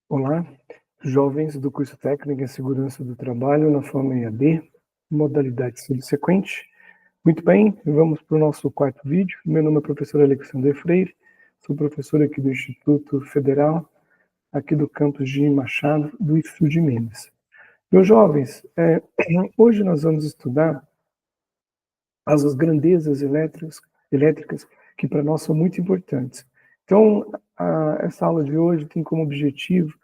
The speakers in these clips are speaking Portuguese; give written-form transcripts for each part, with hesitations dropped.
Olá, jovens do curso técnico em segurança do trabalho na forma EAD, modalidade subsequente. Muito bem, vamos para o nosso quarto vídeo. Meu nome é professor Alexandre Freire, sou professor aqui do Instituto Federal, aqui do campus de Machado, do IFSU de Minas. Meus jovens, hoje nós vamos estudar as grandezas elétricas que para nós são muito importantes. Então, essa aula de hoje tem como objetivo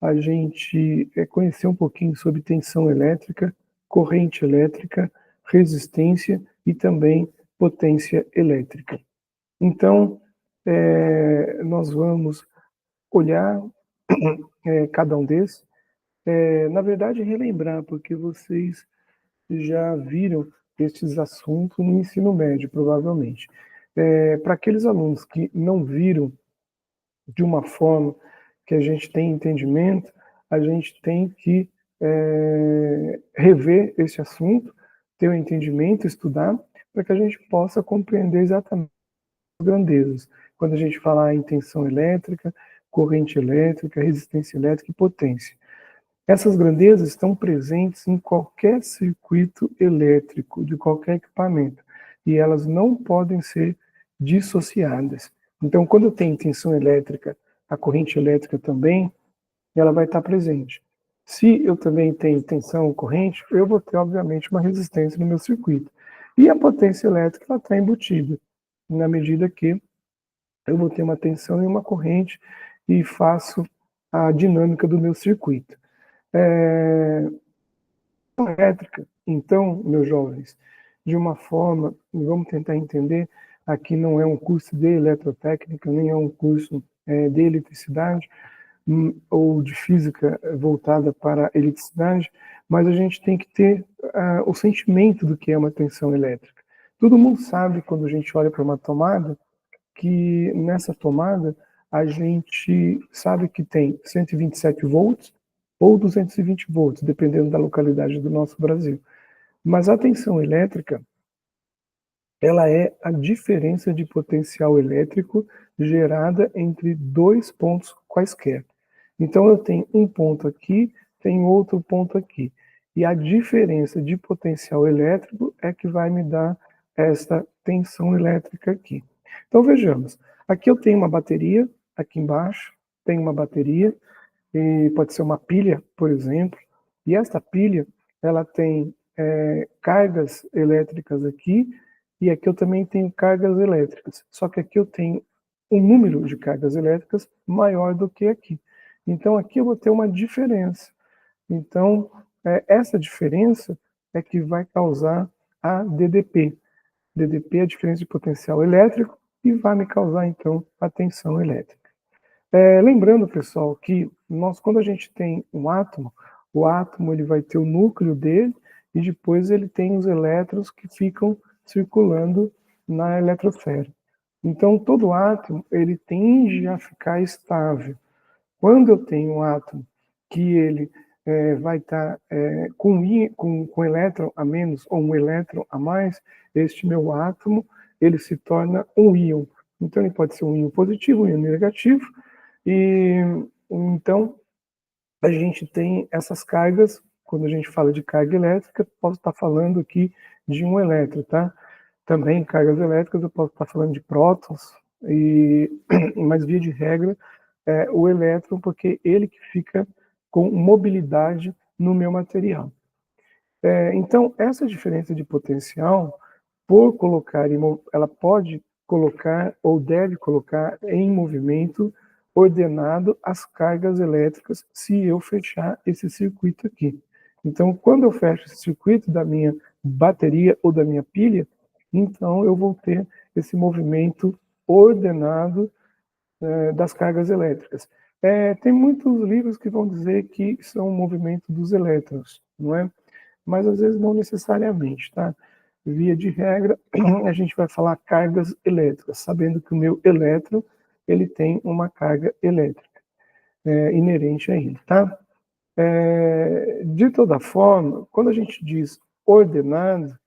a gente conhecer um pouquinho sobre tensão elétrica, corrente elétrica, resistência e também potência elétrica. Então, nós vamos olhar cada um desses, na verdade relembrar, porque vocês já viram estes assuntos no ensino médio, provavelmente. Para aqueles alunos que não viram de uma forma que a gente tem entendimento, a gente tem que rever esse assunto, ter um entendimento, estudar, para que a gente possa compreender exatamente as grandezas. Quando a gente falar em tensão elétrica, corrente elétrica, resistência elétrica e potência. Essas grandezas estão presentes em qualquer circuito elétrico, de qualquer equipamento, e elas não podem ser dissociadas. Então, quando eu tenho tensão elétrica, a corrente elétrica também, ela vai estar presente. Se eu também tenho tensão ou corrente, eu vou ter, obviamente, uma resistência no meu circuito. E a potência elétrica, ela está embutida, na medida que eu vou ter uma tensão e uma corrente e faço a dinâmica do meu circuito. Elétrica, então, meus jovens, de uma forma, vamos tentar entender, aqui não é um curso de eletrotécnica, nem é um curso de eletricidade, ou de física voltada para a eletricidade, mas a gente tem que ter o sentimento do que é uma tensão elétrica. Todo mundo sabe, quando a gente olha para uma tomada, que nessa tomada a gente sabe que tem 127 volts ou 220 volts, dependendo da localidade do nosso Brasil. Mas a tensão elétrica, ela é a diferença de potencial elétrico gerada entre dois pontos quaisquer. Então eu tenho um ponto aqui, tenho outro ponto aqui. E a diferença de potencial elétrico é que vai me dar essa tensão elétrica aqui. Então vejamos, aqui eu tenho uma bateria, aqui embaixo tem uma bateria, e pode ser uma pilha, por exemplo, e esta pilha, ela tem cargas elétricas aqui, e aqui eu também tenho cargas elétricas, só que aqui eu tenho um número de cargas elétricas maior do que aqui. Então aqui eu vou ter uma diferença. Então, essa diferença é que vai causar a DDP. DDP é a diferença de potencial elétrico e vai me causar, então, a tensão elétrica. Lembrando, pessoal, que quando a gente tem um átomo, o átomo ele vai ter o núcleo dele e depois ele tem os elétrons que ficam circulando na eletrosfera. Então, todo átomo ele tende a ficar estável. Quando eu tenho um átomo que ele vai estar com elétron a menos ou um elétron a mais, este meu átomo ele se torna um íon. Então, ele pode ser um íon positivo, um íon negativo, e então a gente tem essas cargas. Quando a gente fala de carga elétrica, posso estar falando aqui de um elétron, tá? Também cargas elétricas, eu posso estar falando de prótons, mas via de regra, o elétron, porque ele que fica com mobilidade no meu material. Então, essa diferença de potencial, por colocar, ela pode colocar ou deve colocar em movimento ordenado as cargas elétricas se eu fechar esse circuito aqui. Então, quando eu fecho esse circuito da minha bateria ou da minha pilha, então eu vou ter esse movimento ordenado das cargas elétricas. Tem muitos livros que vão dizer que são o movimento dos elétrons, não é? Mas às vezes não necessariamente, tá? Via de regra, a gente vai falar cargas elétricas, sabendo que o meu elétron ele tem uma carga elétrica inerente a ele, tá? De toda forma, quando a gente diz ordenado,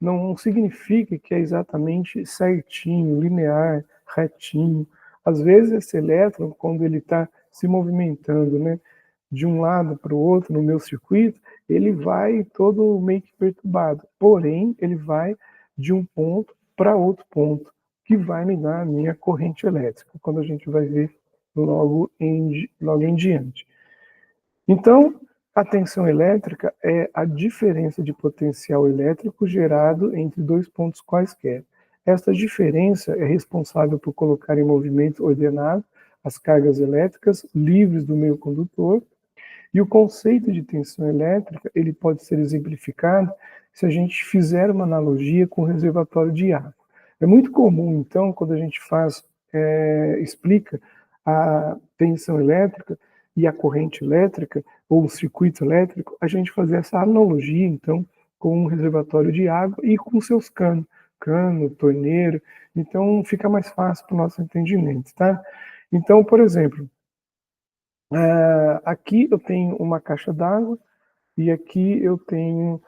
não significa que é exatamente certinho, linear, retinho. Às vezes esse elétron, quando ele está se movimentando, né, de um lado para o outro no meu circuito, ele vai todo meio que perturbado. Porém, ele vai de um ponto para outro ponto, que vai me dar a minha corrente elétrica, quando a gente vai ver logo em diante. Então, a tensão elétrica é a diferença de potencial elétrico gerado entre dois pontos quaisquer. Esta diferença é responsável por colocar em movimento ordenado as cargas elétricas livres do meio condutor. E o conceito de tensão elétrica, ele pode ser exemplificado se a gente fizer uma analogia com o reservatório de água. É muito comum, então, quando a gente explica a tensão elétrica e a corrente elétrica, ou o circuito elétrico, a gente fazer essa analogia, então, com um reservatório de água e com seus cano, torneira, então fica mais fácil para o nosso entendimento, tá? Então, por exemplo, aqui eu tenho uma caixa d'água e aqui eu tenho,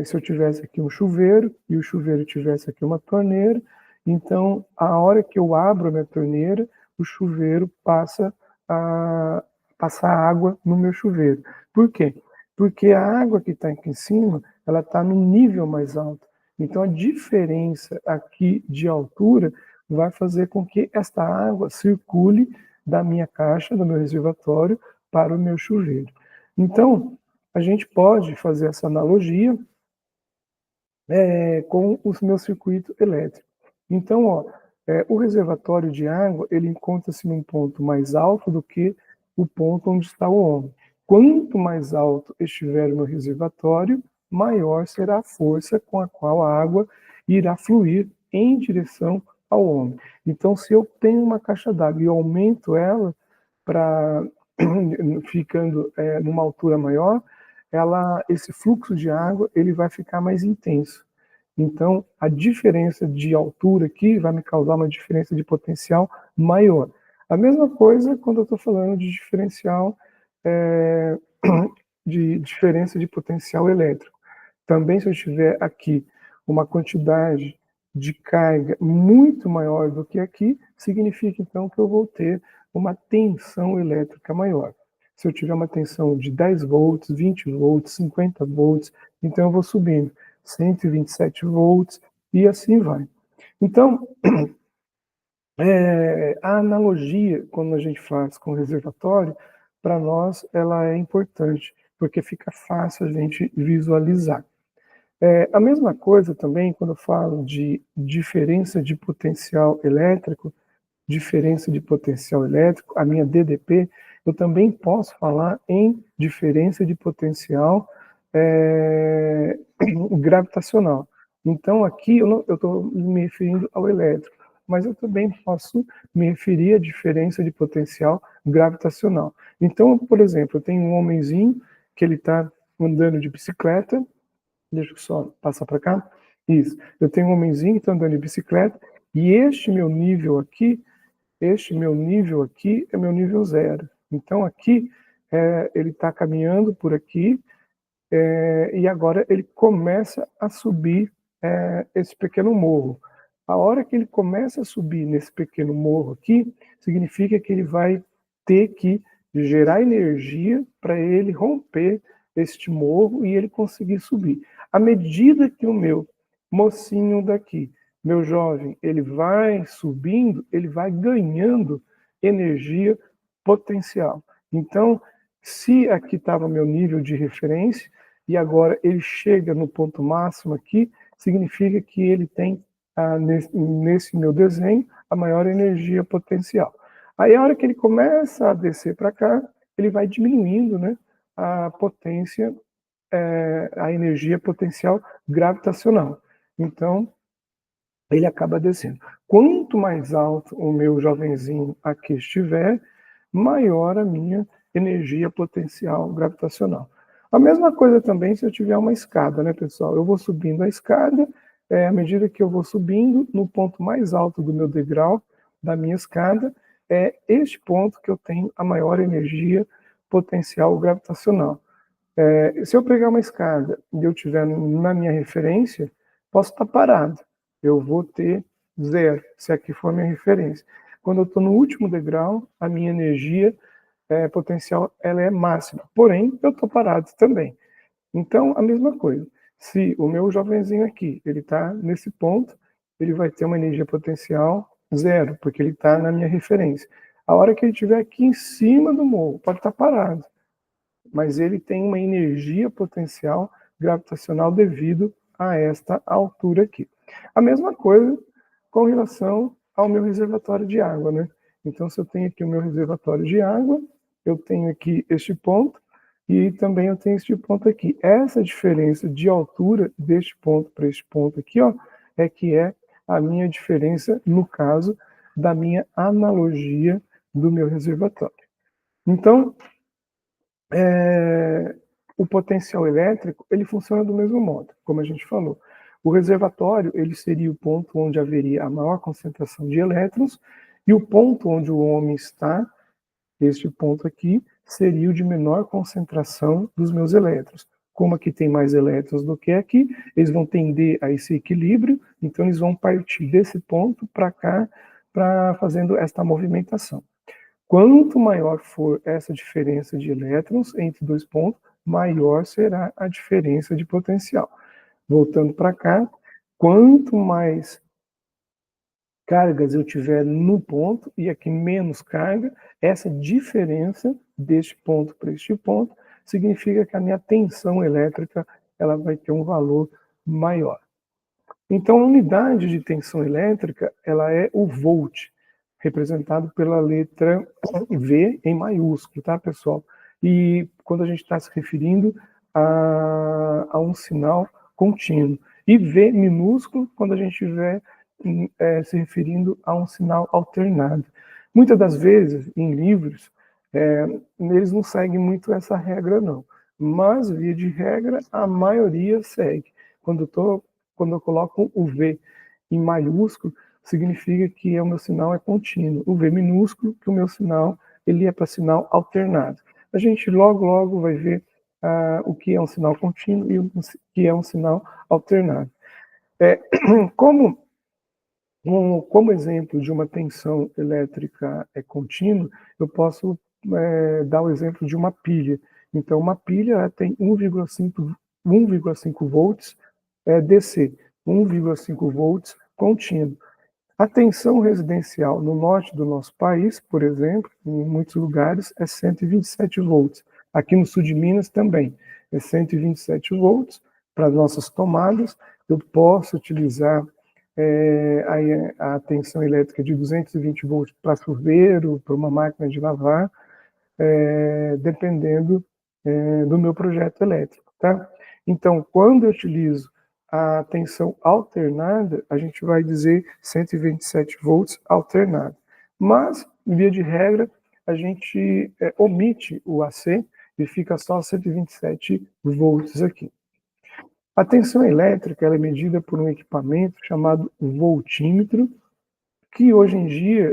se eu tivesse aqui um chuveiro e o chuveiro tivesse aqui uma torneira, então a hora que eu abro a minha torneira, o chuveiro passa a passar água no meu chuveiro. Por quê? Porque a água que está aqui em cima, ela está no nível mais alto. Então a diferença aqui de altura vai fazer com que esta água circule da minha caixa, do meu reservatório, para o meu chuveiro. Então, a gente pode fazer essa analogia com o meu circuito elétrico. Então, o reservatório de água, ele encontra-se num ponto mais alto do que o ponto onde está o homem. Quanto mais alto estiver o meu reservatório, maior será a força com a qual a água irá fluir em direção ao homem. Então, se eu tenho uma caixa d'água e eu aumento ela para ficando numa altura maior, esse fluxo de água ele vai ficar mais intenso. Então, a diferença de altura aqui vai me causar uma diferença de potencial maior. A mesma coisa quando eu estou falando de diferencial, de diferença de potencial elétrico. Também, se eu tiver aqui uma quantidade de carga muito maior do que aqui, significa então que eu vou ter uma tensão elétrica maior. Se eu tiver uma tensão de 10 volts, 20 volts, 50 volts, então eu vou subindo 127 volts e assim vai. Então, a analogia, quando a gente faz com o reservatório, para nós ela é importante, porque fica fácil a gente visualizar. A mesma coisa também quando eu falo de diferença de potencial elétrico, a minha DDP, eu também posso falar em diferença de potencial gravitacional. Então, aqui eu estou me referindo ao elétrico, mas eu também posso me referir à diferença de potencial gravitacional. Então, por exemplo, eu tenho um homenzinho que ele está andando de bicicleta, deixa eu só passar para cá, isso, eu tenho um homenzinho que está andando de bicicleta, e este meu nível aqui é meu nível 0. Então, aqui, ele está caminhando por aqui, e agora ele começa a subir esse pequeno morro. A hora que ele começa a subir nesse pequeno morro aqui, significa que ele vai ter que gerar energia para ele romper este morro e ele conseguir subir. À medida que o meu mocinho daqui, meu jovem, ele vai subindo, ele vai ganhando energia potencial. Então, se aqui estava meu nível de referência, e agora ele chega no ponto máximo aqui, significa que ele tem, nesse meu desenho, a maior energia potencial. Aí a hora que ele começa a descer para cá, ele vai diminuindo, né, a potência, a energia potencial gravitacional. Então, ele acaba descendo. Quanto mais alto o meu jovenzinho aqui estiver, maior a minha energia potencial gravitacional. A mesma coisa também se eu tiver uma escada, né, pessoal? Eu vou subindo a escada, à medida que eu vou subindo, no ponto mais alto do meu degrau, da minha escada, é este ponto que eu tenho a maior energia potencial gravitacional. Se eu pegar uma escada e eu estiver na minha referência, posso estar parado. Eu vou ter zero, se aqui for a minha referência. Quando eu estou no último degrau, a minha energia potencial ela é máxima. Porém, eu estou parado também. Então, a mesma coisa. Se o meu jovenzinho aqui, ele está nesse ponto, ele vai ter uma energia potencial zero, porque ele está na minha referência. A hora que ele estiver aqui em cima do morro, pode estar parado, mas ele tem uma energia potencial gravitacional devido a esta altura aqui. A mesma coisa com relação ao meu reservatório de água, né? Então, se eu tenho aqui o meu reservatório de água, eu tenho aqui este ponto, e também eu tenho este ponto aqui. Essa diferença de altura deste ponto para este ponto aqui, ó, é que é a minha diferença, no caso, da minha analogia do meu reservatório. Então, o potencial elétrico, ele funciona do mesmo modo, como a gente falou. O reservatório, ele seria o ponto onde haveria a maior concentração de elétrons, e o ponto onde o homem está, este ponto aqui, seria o de menor concentração dos meus elétrons. Como aqui tem mais elétrons do que aqui, eles vão tender a esse equilíbrio, então eles vão partir desse ponto para cá, para fazendo esta movimentação. Quanto maior for essa diferença de elétrons entre dois pontos, maior será a diferença de potencial. Voltando para cá, quanto mais cargas eu tiver no ponto, e aqui menos carga, essa diferença deste ponto para este ponto significa que a minha tensão elétrica ela vai ter um valor maior. Então, a unidade de tensão elétrica ela é o volt, representado pela letra V em maiúsculo, tá, pessoal? E quando a gente está se referindo a um sinal contínuo. E V minúsculo quando a gente estiver se referindo a um sinal alternado. Muitas das vezes, em livros, eles não seguem muito essa regra, não. Mas, via de regra, a maioria segue. Quando eu coloco o V em maiúsculo, significa que o meu sinal é contínuo. O V minúsculo, que o meu sinal ele é para sinal alternado. A gente logo vai ver o que é um sinal contínuo e o que é um sinal alternado. Como exemplo de uma tensão elétrica contínua, eu posso dar o exemplo de uma pilha. Então, uma pilha tem 1,5 volts DC, 1,5 volts contínuo. A tensão residencial no norte do nosso país, por exemplo, em muitos lugares, é 127 volts. Aqui no sul de Minas também é 127 volts. Para as nossas tomadas, eu posso utilizar a tensão elétrica de 220 volts para chuveiro, para uma máquina de lavar, dependendo do meu projeto elétrico, tá? Então, quando eu utilizo a tensão alternada, a gente vai dizer 127 volts alternado. Mas, via de regra, a gente omite o AC e fica só 127 volts aqui. A tensão elétrica ela é medida por um equipamento chamado voltímetro, que hoje em dia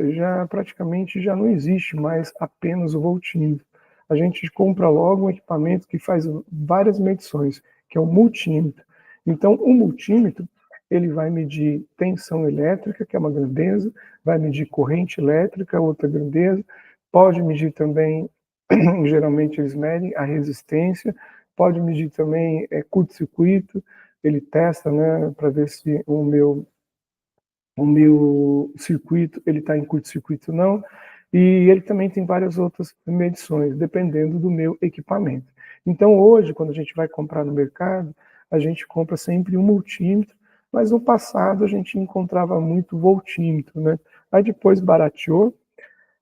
praticamente já não existe mais apenas o voltímetro. A gente compra logo um equipamento que faz várias medições, que é o multímetro. Então, o multímetro ele vai medir tensão elétrica, que é uma grandeza, vai medir corrente elétrica, outra grandeza, pode medir também, geralmente eles medem a resistência, pode medir também curto-circuito, ele testa, né, para ver se o meu circuito ele está em curto-circuito ou não, e ele também tem várias outras medições, dependendo do meu equipamento. Então, hoje, quando a gente vai comprar no mercado, a gente compra sempre um multímetro, mas no passado a gente encontrava muito voltímetro, né? Aí depois barateou,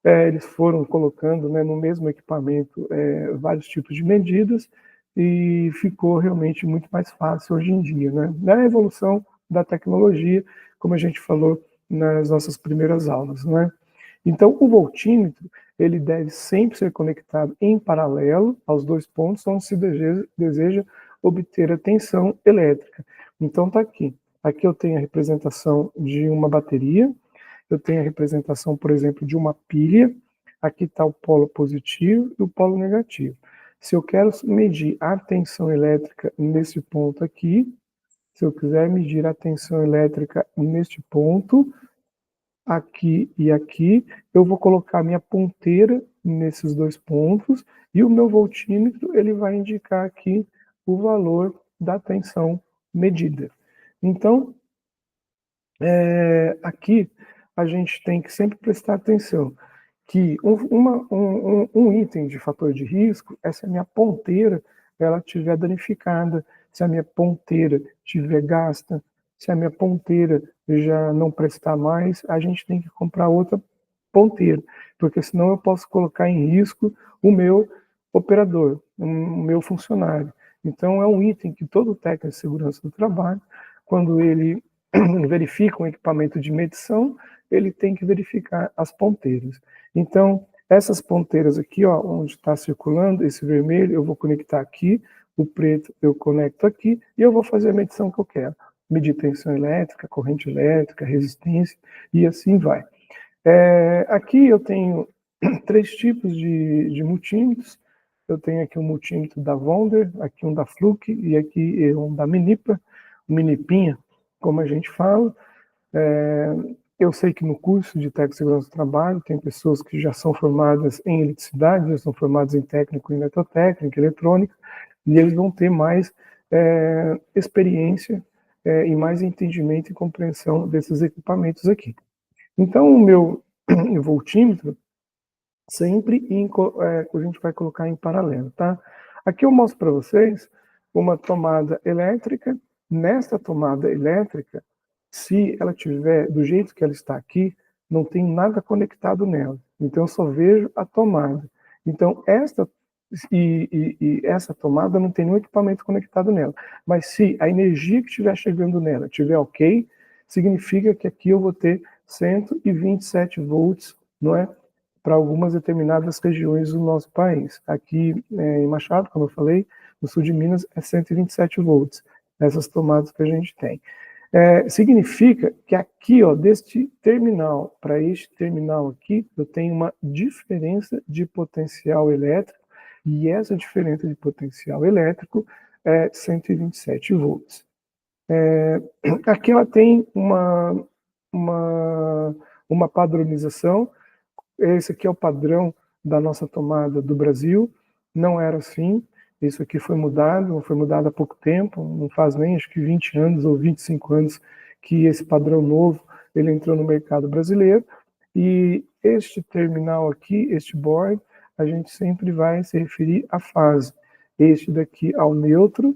eles foram colocando, né, no mesmo equipamento vários tipos de medidas e ficou realmente muito mais fácil hoje em dia, né? Na evolução da tecnologia, como a gente falou nas nossas primeiras aulas, né? Então, o voltímetro, ele deve sempre ser conectado em paralelo aos dois pontos onde se deseja obter a tensão elétrica. Então, está aqui. Aqui eu tenho a representação de uma bateria, eu tenho a representação, por exemplo, de uma pilha, aqui está o polo positivo e o polo negativo. Se eu quero medir a tensão elétrica nesse ponto aqui, se eu quiser medir a tensão elétrica neste ponto, aqui e aqui, eu vou colocar minha ponteira nesses dois pontos e o meu voltímetro ele vai indicar aqui o valor da tensão medida. Então, aqui a gente tem que sempre prestar atenção que um item de fator de risco é se a minha ponteira ela estiver danificada, se a minha ponteira estiver gasta, se a minha ponteira já não prestar mais, a gente tem que comprar outra ponteira, porque senão eu posso colocar em risco o meu operador, o meu funcionário. Então é um item que todo técnico de segurança do trabalho, quando ele verifica um equipamento de medição, ele tem que verificar as ponteiras. Então, essas ponteiras aqui, ó, onde está circulando, esse vermelho, eu vou conectar aqui, o preto eu conecto aqui, e eu vou fazer a medição que eu quero. Medir tensão elétrica, corrente elétrica, resistência, e assim vai. Aqui eu tenho 3 tipos de multímetros. Eu tenho aqui um multímetro da Wonder, aqui um da Fluke, e aqui um da Minipa, um Minipinha, como a gente fala. Eu sei que no curso de técnico de segurança do trabalho tem pessoas que já são formadas em eletricidade, já são formadas em técnico em eletrotécnica, eletrônica, e eles vão ter mais experiência e mais entendimento e compreensão desses equipamentos aqui. Então, o meu voltímetro sempre a gente vai colocar em paralelo, tá? Aqui eu mostro para vocês uma tomada elétrica. Nesta tomada elétrica, se ela tiver do jeito que ela está aqui, não tem nada conectado nela. Então eu só vejo a tomada. Então essa tomada não tem nenhum equipamento conectado nela. Mas se a energia que estiver chegando nela estiver ok, significa que aqui eu vou ter 127 volts, não é? Para algumas determinadas regiões do nosso país. Aqui em Machado, como eu falei, no sul de Minas é 127 volts, essas tomadas que a gente tem. Significa que aqui, ó, deste terminal para este terminal aqui, eu tenho uma diferença de potencial elétrico, e essa diferença de potencial elétrico é 127 volts. Aqui ela tem uma padronização. Esse aqui é o padrão da nossa tomada do Brasil, não era assim. Isso aqui foi mudado há pouco tempo, não faz nem acho que 20 anos ou 25 anos que esse padrão novo ele entrou no mercado brasileiro. E este terminal aqui, este board, a gente sempre vai se referir à fase. Este daqui ao neutro,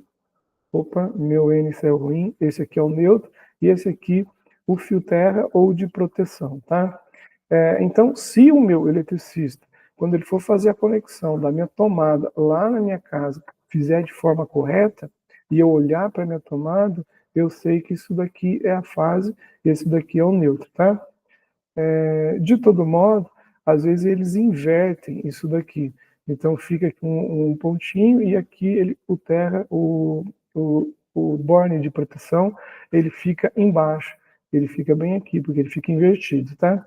opa, meu N saiu ruim, esse aqui é o neutro, e esse aqui o fio terra ou de proteção, tá? Então, se o meu eletricista, quando ele for fazer a conexão da minha tomada lá na minha casa, fizer de forma correta, e eu olhar para a minha tomada, eu sei que isso daqui é a fase, e esse daqui é o neutro, tá? De todo modo, às vezes eles invertem isso daqui. Então, fica aqui um pontinho, e aqui o terra, o borne de proteção, ele fica embaixo. Ele fica bem aqui, porque ele fica invertido, tá?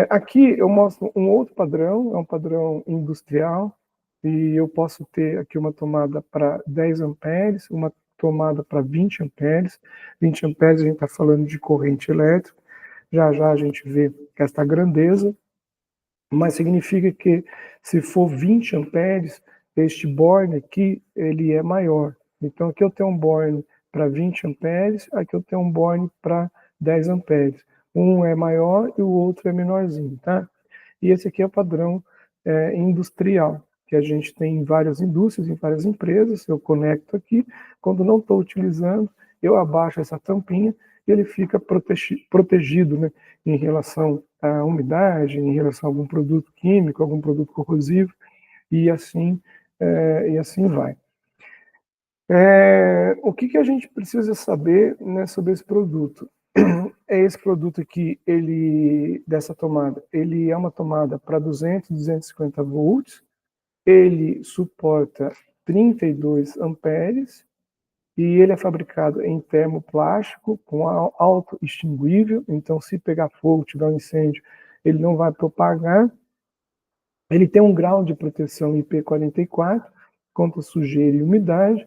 Aqui eu mostro um outro padrão, é um padrão industrial, e eu posso ter aqui uma tomada para 10 amperes, uma tomada para 20 amperes. 20 amperes a gente está falando de corrente elétrica, já já a gente vê esta grandeza, mas significa que se for 20 amperes, este borne aqui, ele é maior. Então aqui eu tenho um borne para 20 amperes, aqui eu tenho um borne para 10 amperes. Um é maior e o outro é menorzinho, tá? E esse aqui é o padrão industrial, que a gente tem em várias indústrias, em várias empresas. Eu conecto aqui, quando não estou utilizando, eu abaixo essa tampinha e ele fica protegido, né, em relação à umidade, em relação a algum produto químico, algum produto corrosivo, e assim vai. O que a gente precisa saber, né, sobre esse produto? Esse produto aqui, dessa tomada, ele é uma tomada para 200, 250 volts, ele suporta 32 amperes, e ele é fabricado em termoplástico, com auto-extinguível, então se pegar fogo, tiver um incêndio, ele não vai propagar, Ele tem um grau de proteção IP44 contra sujeira e umidade,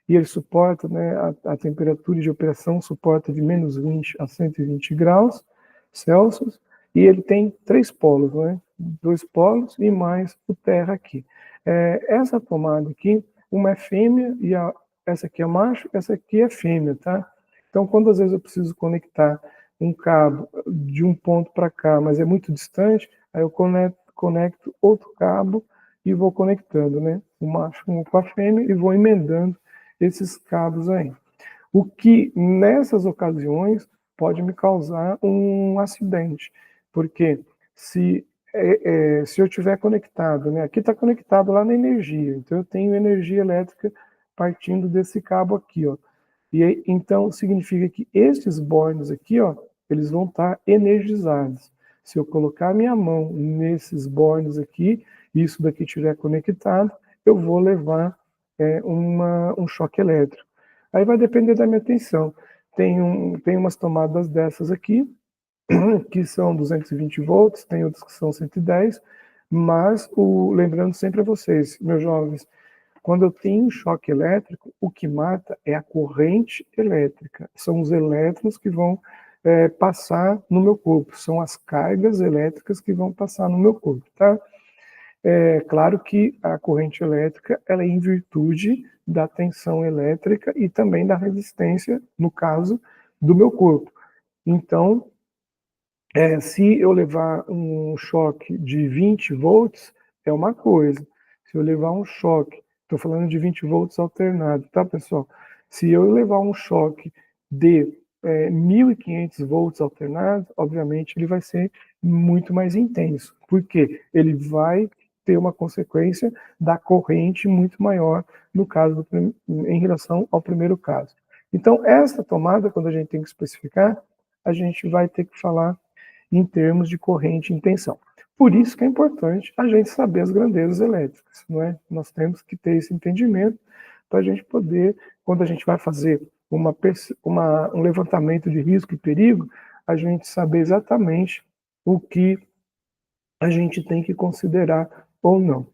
e ele suporta, né, a temperatura de operação suporta de menos 20 a 120 graus Celsius, e ele tem 3 polos, né, 2 polos e mais o terra aqui. Essa tomada aqui, uma é fêmea e essa aqui é macho, essa aqui é fêmea, tá? Então, quando às vezes eu preciso conectar um cabo de um ponto para cá, mas é muito distante, aí eu conecto outro cabo e vou conectando, né? O macho com a fêmea e vou emendando esses cabos aí. O que nessas ocasiões pode me causar um acidente, porque se eu estiver conectado, né? Aqui está conectado lá na energia, então eu tenho energia elétrica partindo desse cabo aqui, ó. E então significa que estes bornes aqui, ó, eles vão estar energizados. Se eu colocar minha mão nesses bornes aqui, e isso daqui estiver conectado, eu vou levar um choque elétrico. Aí vai depender da minha tensão. Tem umas tomadas dessas aqui, que são 220 volts, tem outras que são 110, mas lembrando sempre a vocês, meus jovens, quando eu tenho choque elétrico, o que mata é a corrente elétrica. São os elétrons que vão passar no meu corpo. São as cargas elétricas que vão passar no meu corpo, tá? É claro que a corrente elétrica ela é em virtude da tensão elétrica e também da resistência, no caso, do meu corpo. Então, se eu levar um choque de 20 volts, é uma coisa. Se eu levar um choque, estou falando de 20 volts alternado, tá, pessoal? Se eu levar um choque de 1.500 volts alternado, obviamente ele vai ser muito mais intenso, porque ele vai ter uma consequência da corrente muito maior no caso em relação ao primeiro caso. Então, essa tomada, quando a gente tem que especificar, a gente vai ter que falar em termos de corrente em tensão. Por isso que é importante a gente saber as grandezas elétricas, não é? Nós temos que ter esse entendimento para a gente poder, quando a gente vai fazer um levantamento de risco e perigo, a gente saber exatamente o que a gente tem que considerar ou não.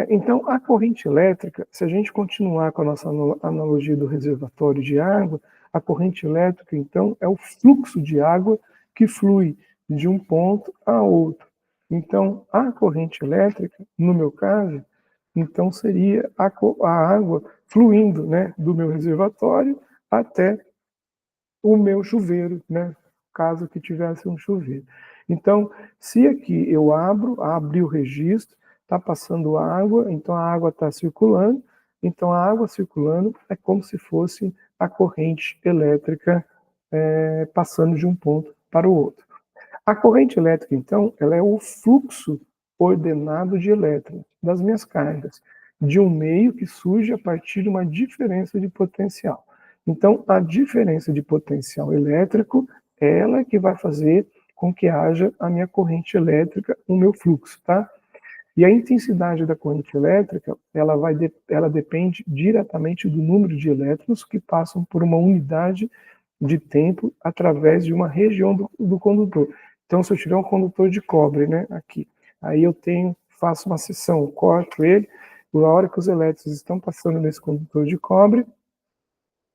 Então, a corrente elétrica, se a gente continuar com a nossa analogia do reservatório de água, a corrente elétrica, então, é o fluxo de água que flui de um ponto a outro. Então, a corrente elétrica, no meu caso, então seria a água fluindo, né, do meu reservatório até o meu chuveiro, né, caso que tivesse um chuveiro. Então, se aqui eu abri o registro, está passando água, então a água está circulando, então a água circulando é como se fosse a corrente elétrica passando de um ponto para o outro. A corrente elétrica, então, ela é o fluxo ordenado de elétrons das minhas cargas, de um meio que surge a partir de uma diferença de potencial. Então, a diferença de potencial elétrico, ela é que vai fazer com que haja a minha corrente elétrica, o meu fluxo, tá? E a intensidade da corrente elétrica, ela depende diretamente do número de elétrons que passam por uma unidade de tempo através de uma região do condutor. Então, se eu tiver um condutor de cobre, né, aqui, aí faço uma seção, corto ele, a hora que os elétrons estão passando nesse condutor de cobre,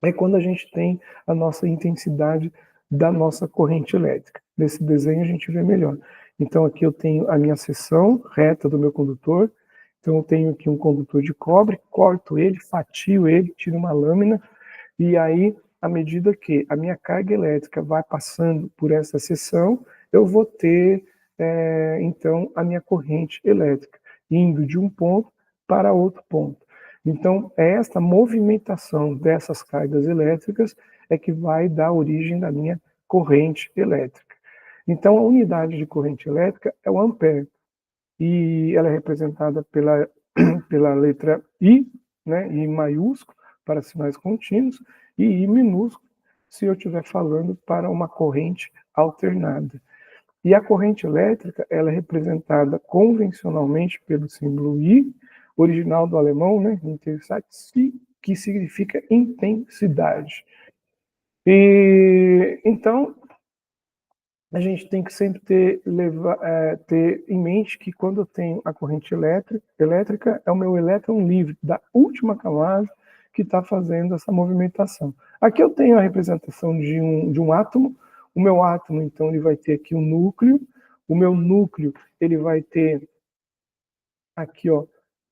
é quando a gente tem a nossa intensidade da nossa corrente elétrica. Nesse desenho a gente vê melhor. Então aqui eu tenho a minha seção reta do meu condutor, então eu tenho aqui um condutor de cobre, corto ele, fatio ele, tiro uma lâmina, e aí, à medida que a minha carga elétrica vai passando por essa seção, eu vou ter, então, a minha corrente elétrica, indo de um ponto para outro ponto. Então, esta movimentação dessas cargas elétricas é que vai dar origem da minha corrente elétrica. Então, a unidade de corrente elétrica é o ampere, e ela é representada pela letra I, né, I maiúsculo, para sinais contínuos, e I minúsculo, se eu estiver falando para uma corrente alternada. E a corrente elétrica, ela é representada convencionalmente pelo símbolo I, original do alemão, né, que significa intensidade. E então, a gente tem que sempre ter em mente que quando eu tenho a corrente elétrica é o meu elétron livre da última camada que está fazendo essa movimentação. Aqui eu tenho a representação de um átomo. O meu átomo, então, ele vai ter aqui um núcleo. O meu núcleo, ele vai ter aqui, ó,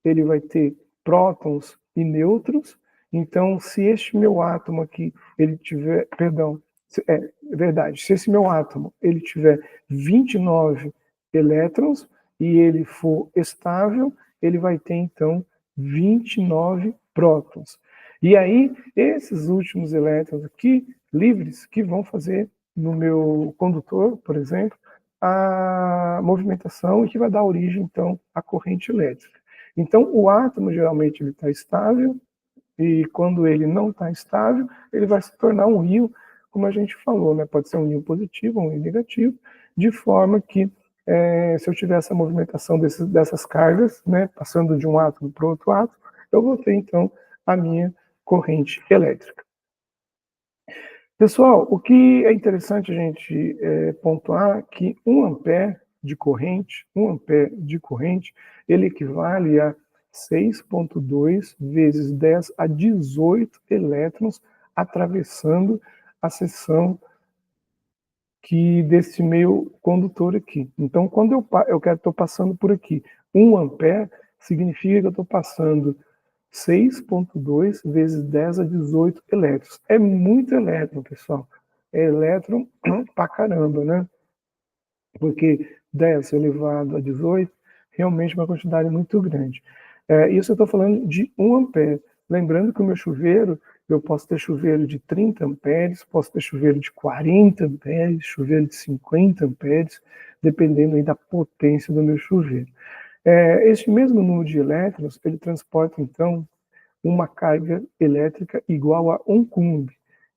ele vai ter prótons e nêutrons. Então, se este meu átomo aqui, ele tiver, perdão, é verdade, se esse meu átomo, ele tiver 29 elétrons e ele for estável, ele vai ter, então, 29 prótons. E aí, esses últimos elétrons aqui, livres, que vão fazer no meu condutor, por exemplo, a movimentação e que vai dar origem, então, à corrente elétrica. Então, o átomo, geralmente, ele está estável, e quando ele não está estável, ele vai se tornar um íon, como a gente falou, né? Pode ser um íon positivo ou um íon negativo, de forma que, se eu tiver essa movimentação dessas cargas, né, passando de um átomo para outro átomo, eu vou ter, então, a minha corrente elétrica. Pessoal, o que é interessante a gente pontuar é que 1 ampere de corrente, ele equivale a 6,2 vezes 10 a 18 elétrons atravessando a seção desse meio condutor aqui. Então, quando eu estou passando por aqui 1 ampere, significa que eu estou passando 6,2 vezes 10 a 18 elétrons. É muito elétron, pessoal. É elétron pra caramba, né? Porque 10 elevado a 18 realmente é uma quantidade muito grande. Isso eu estou falando de 1 ampere. Lembrando que o meu chuveiro, eu posso ter chuveiro de 30 amperes, posso ter chuveiro de 40 amperes, chuveiro de 50 amperes, dependendo aí da potência do meu chuveiro. Este mesmo número de elétrons, ele transporta, então, uma carga elétrica igual a 1 coulomb.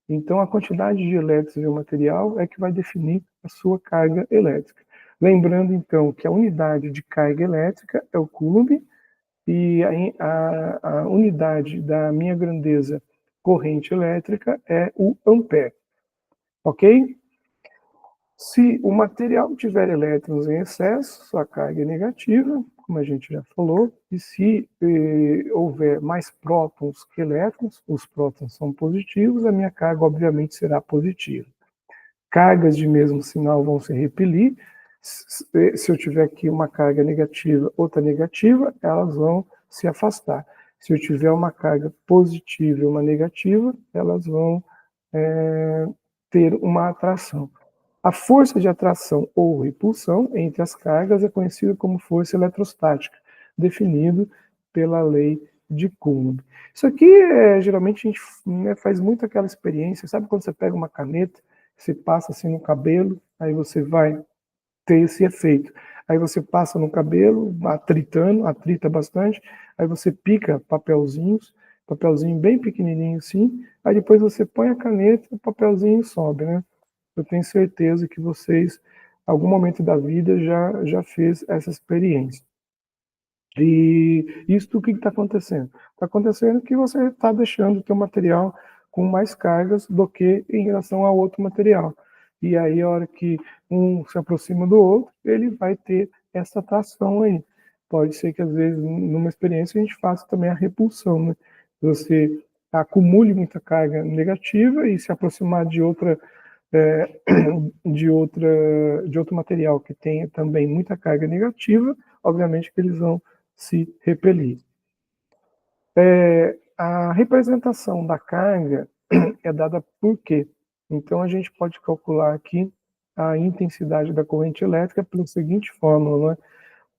Então, a quantidade de elétrons em um material é que vai definir a sua carga elétrica. Lembrando, então, que a unidade de carga elétrica é o coulomb e a unidade da minha grandeza corrente elétrica é o ampere. Ok? Se o material tiver elétrons em excesso, sua carga é negativa, como a gente já falou, e se houver mais prótons que elétrons, os prótons são positivos, a minha carga obviamente será positiva. Cargas de mesmo sinal vão se repelir. Se eu tiver aqui uma carga negativa, outra negativa, elas vão se afastar. Se eu tiver uma carga positiva e uma negativa, elas vão ter uma atração. A força de atração ou repulsão entre as cargas é conhecida como força eletrostática, definido pela lei de Coulomb. Isso aqui, geralmente, a gente faz muito aquela experiência, sabe quando você pega uma caneta, você passa assim no cabelo, aí você vai ter esse efeito. Aí você passa no cabelo, atrita bastante, aí você pica papelzinho bem pequenininho assim, aí depois você põe a caneta e o papelzinho sobe, né? Eu tenho certeza que vocês, em algum momento da vida, já fez essa experiência. E isso o que está acontecendo? Está acontecendo que você está deixando o teu material com mais cargas do que em relação ao outro material. E aí, a hora que um se aproxima do outro, ele vai ter essa atração aí. Pode ser que, às vezes, numa experiência, a gente faça também a repulsão, né? Você acumule muita carga negativa e se aproximar de outra de outro material que tenha também muita carga negativa, obviamente que eles vão se repelir. A representação da carga é dada por quê? Então, a gente pode calcular aqui a intensidade da corrente elétrica pela seguinte fórmula, né?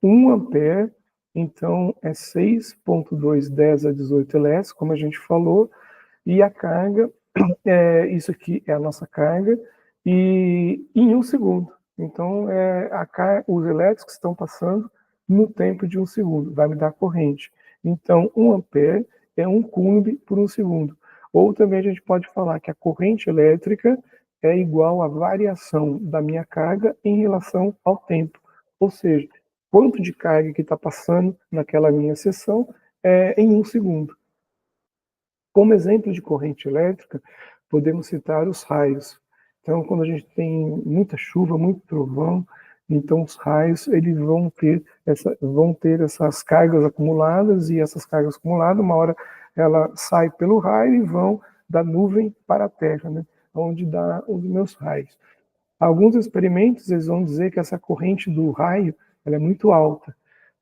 1 ampere, então, é 6,210 a 18 elétrons, como a gente falou, e a carga, isso aqui é a nossa carga, e em 1 segundo. Então, os elétrons que estão passando no tempo de 1 segundo, vai me dar corrente. Então, 1 ampere é 1 coulomb por 1 segundo. Ou também a gente pode falar que a corrente elétrica é igual à variação da minha carga em relação ao tempo. Ou seja, quanto de carga que está passando naquela minha seção em 1 segundo. Como exemplo de corrente elétrica, podemos citar os raios. Então, quando a gente tem muita chuva, muito trovão, então os raios eles vão ter essas cargas acumuladas, e essas cargas acumuladas, uma hora ela sai pelo raio e vão da nuvem para a terra, né? Onde dá os meus raios. Alguns experimentos eles vão dizer que essa corrente do raio ela é muito alta.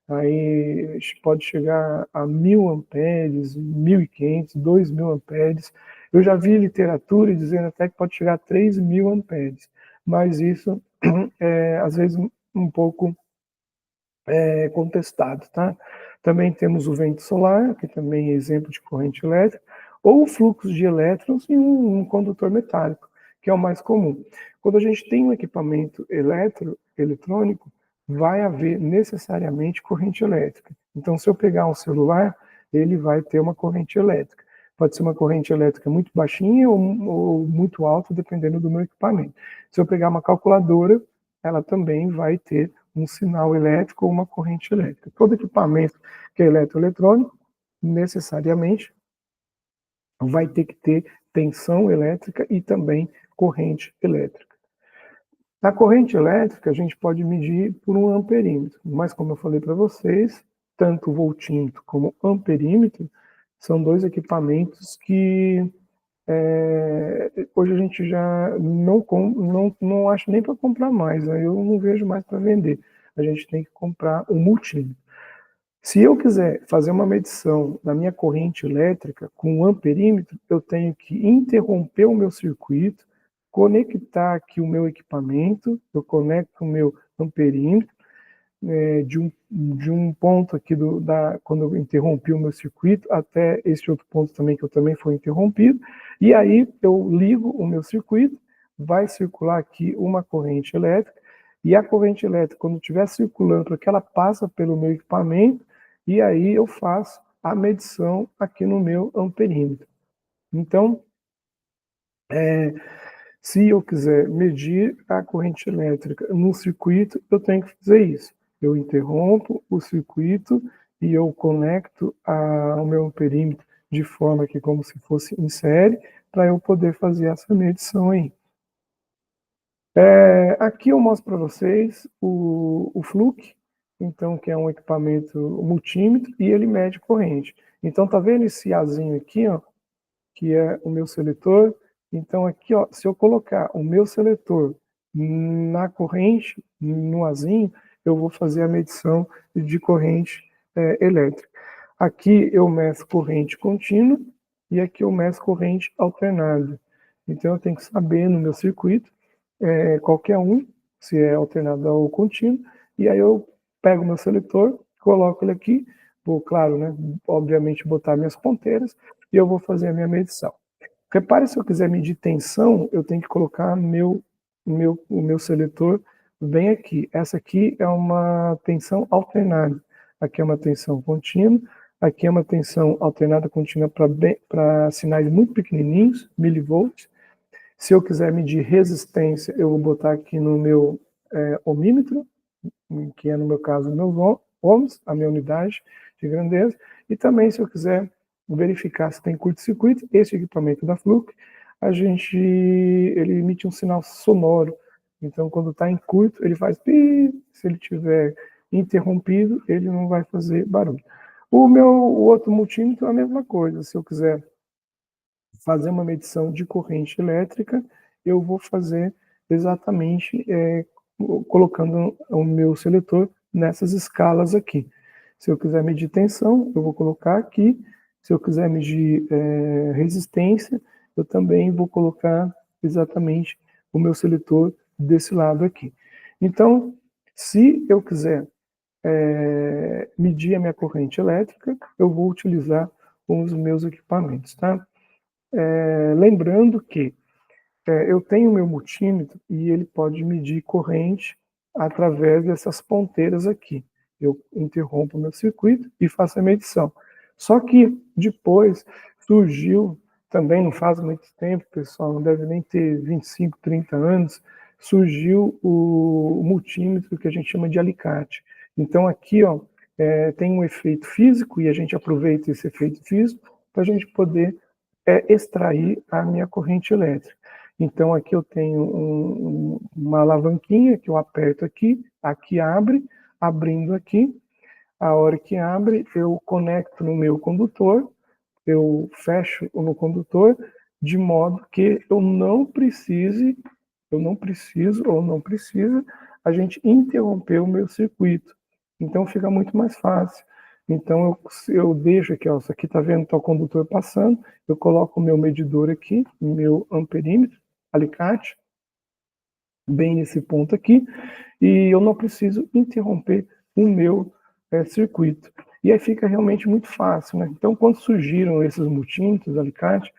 Aí pode chegar a 1.000 amperes, 1.500, 2.000 amperes. Eu já vi literatura dizendo até que pode chegar a 3.000 amperes, mas isso é às vezes um pouco contestado, tá? Também temos o vento solar, que também é exemplo de corrente elétrica, ou o fluxo de elétrons em um condutor metálico, que é o mais comum. Quando a gente tem um equipamento eletrônico, vai haver necessariamente corrente elétrica. Então, se eu pegar um celular, ele vai ter uma corrente elétrica. Pode ser uma corrente elétrica muito baixinha ou muito alta, dependendo do meu equipamento. Se eu pegar uma calculadora, ela também vai ter um sinal elétrico ou uma corrente elétrica. Todo equipamento que é eletroeletrônico, necessariamente, vai ter que ter tensão elétrica e também corrente elétrica. Na corrente elétrica, a gente pode medir por um amperímetro, mas como eu falei para vocês, tanto o voltímetro como o amperímetro são dois equipamentos que hoje a gente já não acha nem para comprar mais, né? Eu não vejo mais para vender. A gente tem que comprar um multímetro. Se eu quiser fazer uma medição da minha corrente elétrica com um amperímetro, eu tenho que interromper o meu circuito, conectar aqui o meu equipamento, eu conecto o meu amperímetro, de um ponto aqui quando eu interrompi o meu circuito até esse outro ponto também que eu também fui interrompido, e aí eu ligo o meu circuito, vai circular aqui uma corrente elétrica, e a corrente elétrica, quando estiver circulando, porque ela passa pelo meu equipamento, e aí eu faço a medição aqui no meu amperímetro. Então, se eu quiser medir a corrente elétrica no circuito, eu tenho que fazer isso. Eu interrompo o circuito e eu conecto o meu amperímetro de forma que como se fosse em série, para eu poder fazer essa medição aí. Aqui eu mostro para vocês o Fluke, então, que é um equipamento multímetro, e ele mede corrente. Então, tá vendo esse azinho aqui, ó, que é o meu seletor? Então, aqui, ó, se eu colocar o meu seletor na corrente, no azinho, eu vou fazer a medição de corrente elétrica. Aqui eu meço corrente contínua e aqui eu meço corrente alternada. Então, eu tenho que saber no meu circuito qualquer um, se é alternada ou contínua, e aí eu pego o meu seletor, coloco ele aqui, vou, claro, né, obviamente botar minhas ponteiras, e eu vou fazer a minha medição. Repare, se eu quiser medir tensão, eu tenho que colocar o meu seletor bem aqui. Essa aqui é uma tensão alternada. Aqui é uma tensão contínua, aqui é uma tensão alternada contínua para sinais muito pequenininhos, milivolts. Se eu quiser medir resistência, eu vou botar aqui no meu ohmímetro, que é no meu caso meus ohms, a minha unidade de grandeza. E também, se eu quiser verificar se tem curto-circuito, esse equipamento da Fluke, ele emite um sinal sonoro. Então, quando está em curto, ele faz pi. Se ele tiver interrompido, ele não vai fazer barulho. O outro multímetro é a mesma coisa. Se eu quiser fazer uma medição de corrente elétrica, eu vou fazer exatamente colocando o meu seletor nessas escalas aqui. Se eu quiser medir tensão, eu vou colocar aqui. Se eu quiser medir resistência, eu também vou colocar exatamente o meu seletor desse lado aqui. Então, se eu quiser medir a minha corrente elétrica, eu vou utilizar os meus equipamentos, tá? Lembrando que eu tenho meu multímetro e ele pode medir corrente através dessas ponteiras aqui. Eu interrompo o meu circuito e faço a medição. Só que depois surgiu, também não faz muito tempo, pessoal, não deve nem ter 25, 30 anos, surgiu o multímetro que a gente chama de alicate. Então aqui, ó, tem um efeito físico e a gente aproveita esse efeito físico para a gente poder extrair a minha corrente elétrica. Então, aqui eu tenho uma alavanquinha que eu aperto aqui, aqui abre, abrindo aqui. A hora que abre, eu conecto no meu condutor, eu fecho no condutor, de modo que eu não preciso ou não precisa a gente interromper o meu circuito. Então fica muito mais fácil. Então eu deixo aqui, ó, isso aqui tá vendo, tá o condutor passando, eu coloco o meu medidor aqui, meu amperímetro, alicate, bem nesse ponto aqui, e eu não preciso interromper o meu circuito. E aí fica realmente muito fácil, né? Então, quando surgiram esses multímetros, alicate,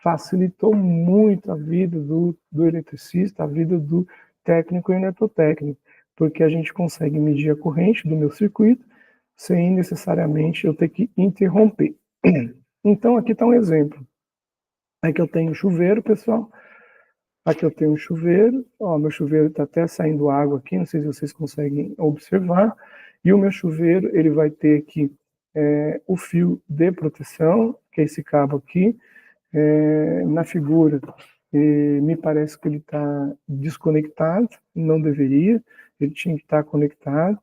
facilitou muito a vida do eletricista, a vida do técnico e eletrotécnico, porque a gente consegue medir a corrente do meu circuito sem necessariamente eu ter que interromper. Então, aqui está um exemplo. Aqui eu tenho chuveiro, pessoal. Aqui eu tenho um chuveiro. Ó, meu chuveiro está até saindo água aqui, não sei se vocês conseguem observar. E o meu chuveiro, ele vai ter aqui o fio de proteção, que é esse cabo aqui. Na figura, me parece que ele está desconectado, não deveria, ele tinha que estar conectado.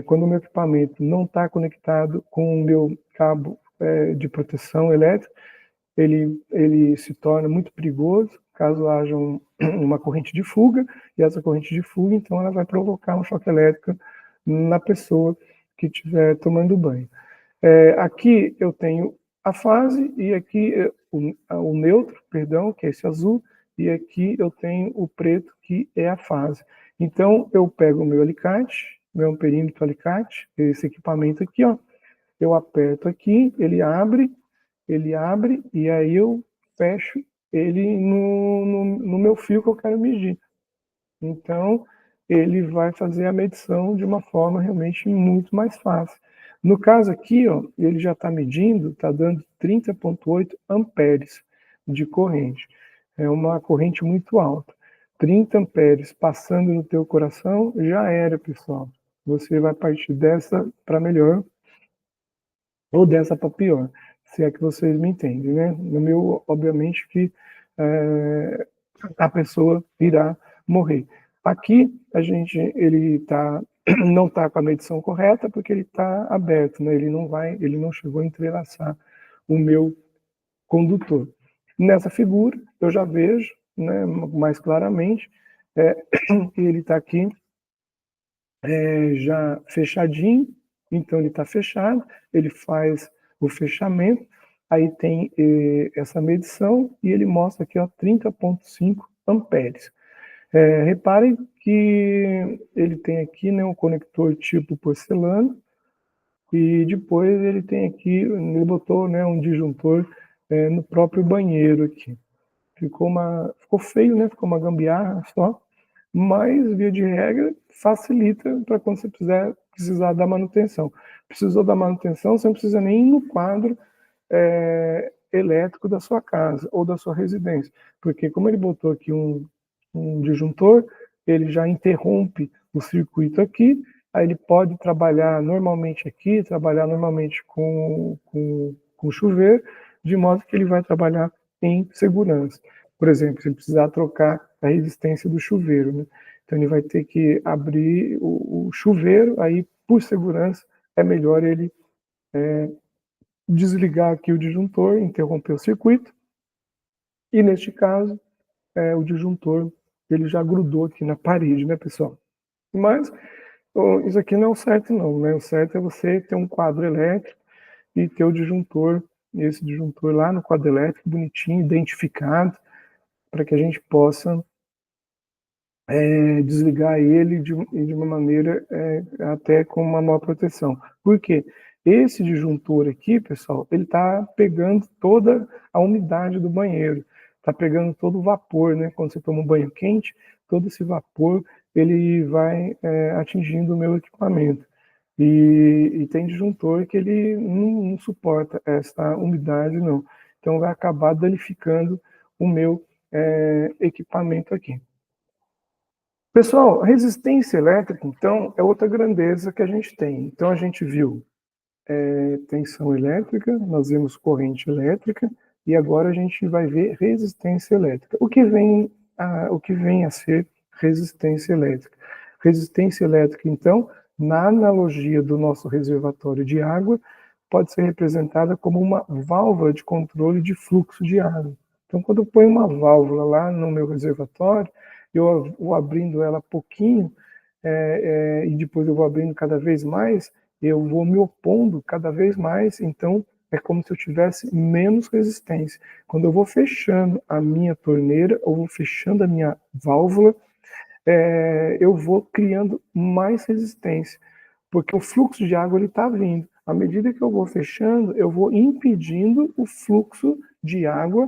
Quando o meu equipamento não está conectado com o meu cabo de proteção elétrica, ele se torna muito perigoso caso haja uma corrente de fuga, e essa corrente de fuga, então, ela vai provocar um choque elétrico na pessoa que estiver tomando banho. Aqui eu tenho a fase, e aqui o neutro, perdão, que é esse azul, e aqui eu tenho o preto, que é a fase. Então, eu pego o meu alicate, meu amperímetro alicate, esse equipamento aqui, ó, eu aperto aqui, ele abre, e aí eu fecho ele no meu fio que eu quero medir. Então, ele vai fazer a medição de uma forma realmente muito mais fácil. No caso aqui, ó, ele já está medindo, está dando 30,8 amperes de corrente. É uma corrente muito alta. 30 amperes passando no teu coração, já era, pessoal. Você vai partir dessa para melhor ou dessa para pior, se é que vocês me entendem, né? No meu, obviamente que a pessoa irá morrer. Aqui ele não está com a medição correta porque ele está aberto, né? Ele não chegou a entrelaçar o meu condutor. Nessa figura eu já vejo, né, mais claramente, que ele está aqui já fechadinho, então ele está fechado, ele faz o fechamento, aí tem essa medição e ele mostra aqui 30,5 amperes. Reparem que ele tem aqui, né, um conector tipo porcelana, e depois ele tem aqui, ele botou, né, um disjuntor no próprio banheiro aqui. Ficou feio, né? Ficou uma gambiarra só, mas via de regra facilita para quando você precisar da manutenção. Precisou da manutenção, você não precisa nem ir no quadro elétrico da sua casa ou da sua residência, porque como ele botou aqui um disjuntor, ele já interrompe o circuito aqui, aí ele pode trabalhar normalmente aqui, trabalhar normalmente com chuveiro, de modo que ele vai trabalhar em segurança. Por exemplo, se ele precisar trocar a resistência do chuveiro, né? Então ele vai ter que abrir o chuveiro, aí por segurança é melhor ele desligar aqui o disjuntor, interromper o circuito, e neste caso, o disjuntor ele já grudou aqui na parede, né, pessoal? Mas isso aqui não é o certo não, né? O certo é você ter um quadro elétrico e ter o disjuntor, esse disjuntor lá no quadro elétrico, bonitinho, identificado, para que a gente possa desligar ele de uma maneira até com uma maior proteção. Por quê? Esse disjuntor aqui, pessoal, ele está pegando toda a umidade do banheiro, está pegando todo o vapor, né? Quando você toma um banho quente, todo esse vapor ele vai atingindo o meu equipamento. E tem disjuntor que ele não suporta essa umidade, não. Então vai acabar danificando o meu equipamento aqui. Pessoal, resistência elétrica, então, é outra grandeza que a gente tem. Então, a gente viu tensão elétrica, nós vimos corrente elétrica, e agora a gente vai ver resistência elétrica. O que vem a ser resistência elétrica? Resistência elétrica, então, na analogia do nosso reservatório de água, pode ser representada como uma válvula de controle de fluxo de água. Então, quando eu ponho uma válvula lá no meu reservatório, eu vou abrindo ela pouquinho, e depois eu vou abrindo cada vez mais, eu vou me opondo cada vez mais, então é como se eu tivesse menos resistência. Quando eu vou fechando a minha torneira, ou vou fechando a minha válvula, eu vou criando mais resistência, porque o fluxo de água está vindo. À medida que eu vou fechando, eu vou impedindo o fluxo de água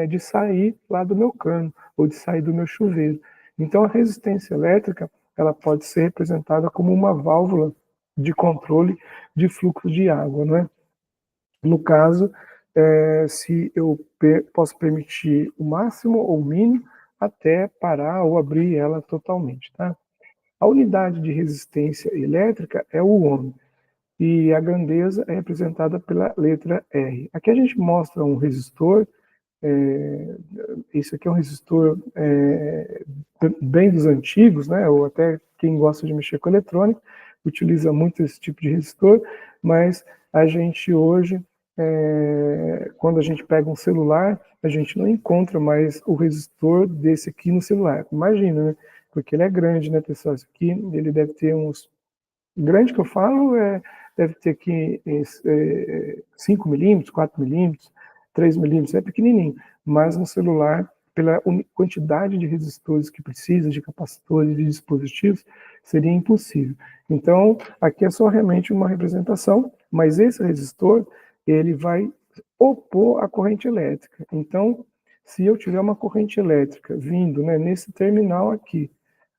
de sair lá do meu cano, ou de sair do meu chuveiro. Então, a resistência elétrica ela pode ser representada como uma válvula de controle de fluxo de água, não é? No caso, se eu posso permitir o máximo ou o mínimo até parar ou abrir ela totalmente, tá? A unidade de resistência elétrica é o ohm, e a grandeza é representada pela letra R. Aqui a gente mostra um resistor, isso aqui é um resistor bem dos antigos, né? Ou até quem gosta de mexer com eletrônica utiliza muito esse tipo de resistor, mas a gente hoje, quando a gente pega um celular, a gente não encontra mais o resistor desse aqui no celular. Imagina, né? Porque ele é grande, né, pessoal? Isso aqui, ele deve ter uns... Grande que eu falo, deve ter aqui 5 milímetros, 4 milímetros, 3 milímetros, é pequenininho. Mas no celular, pela quantidade de resistores que precisa, de capacitores, de dispositivos, seria impossível. Então, aqui é só realmente uma representação, mas esse resistor, ele vai opor a corrente elétrica. Então, se eu tiver uma corrente elétrica vindo, né, nesse terminal aqui,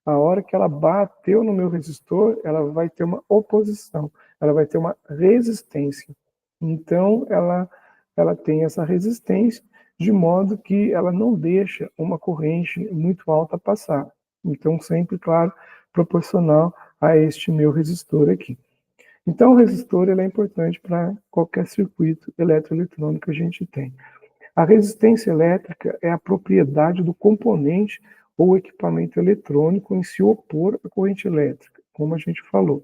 a hora que ela bateu no meu resistor, ela vai ter uma oposição, ela vai ter uma resistência. Então, ela tem essa resistência, de modo que ela não deixa uma corrente muito alta passar. Então, sempre, claro, proporcional a este meu resistor aqui. Então, o resistor ele é importante para qualquer circuito eletroeletrônico que a gente tem. A resistência elétrica é a propriedade do componente ou equipamento eletrônico em se opor à corrente elétrica, como a gente falou.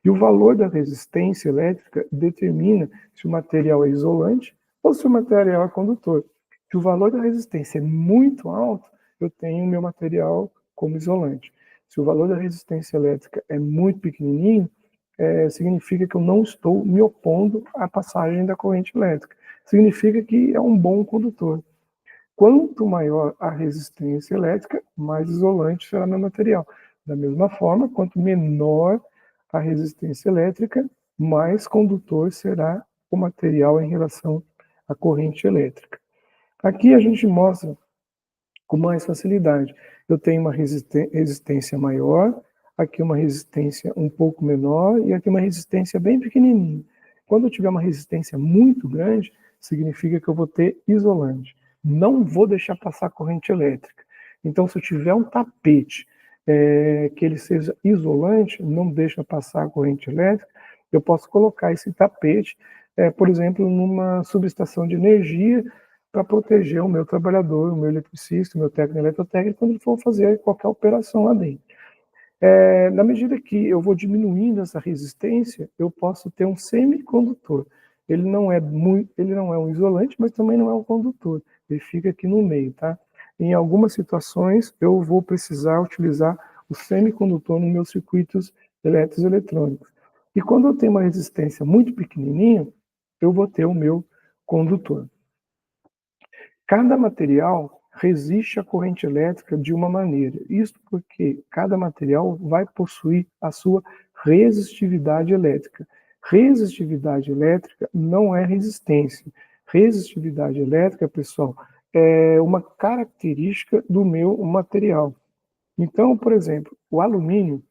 E o valor da resistência elétrica determina se o material é isolante ou se o material é condutor. Se o valor da resistência é muito alto, eu tenho o meu material como isolante. Se o valor da resistência elétrica é muito pequenininho, significa que eu não estou me opondo à passagem da corrente elétrica. Significa que é um bom condutor. Quanto maior a resistência elétrica, mais isolante será meu material. Da mesma forma, quanto menor a resistência elétrica, mais condutor será o material em relação à corrente elétrica. Aqui a gente mostra com mais facilidade. Eu tenho uma resistência maior, aqui uma resistência um pouco menor e aqui uma resistência bem pequenininha. Quando eu tiver uma resistência muito grande, significa que eu vou ter isolante. Não vou deixar passar corrente elétrica. Então, se eu tiver um tapete que ele seja isolante, não deixa passar a corrente elétrica, eu posso colocar esse tapete, por exemplo, numa subestação de energia, para proteger o meu trabalhador, o meu eletricista, o meu técnico eletrotécnico, quando ele for fazer qualquer operação lá dentro. Na medida que eu vou diminuindo essa resistência, eu posso ter um semicondutor. Ele não é um isolante, mas também não é um condutor. Ele fica aqui no meio, tá? Em algumas situações, eu vou precisar utilizar o semicondutor nos meus circuitos elétricos e eletrônicos. E quando eu tenho uma resistência muito pequenininha, eu vou ter o meu condutor. Cada material resiste à corrente elétrica de uma maneira. Isso porque cada material vai possuir a sua resistividade elétrica. Resistividade elétrica não é resistência. Resistividade elétrica, pessoal, é uma característica do meu material. Então, por exemplo, o alumínio,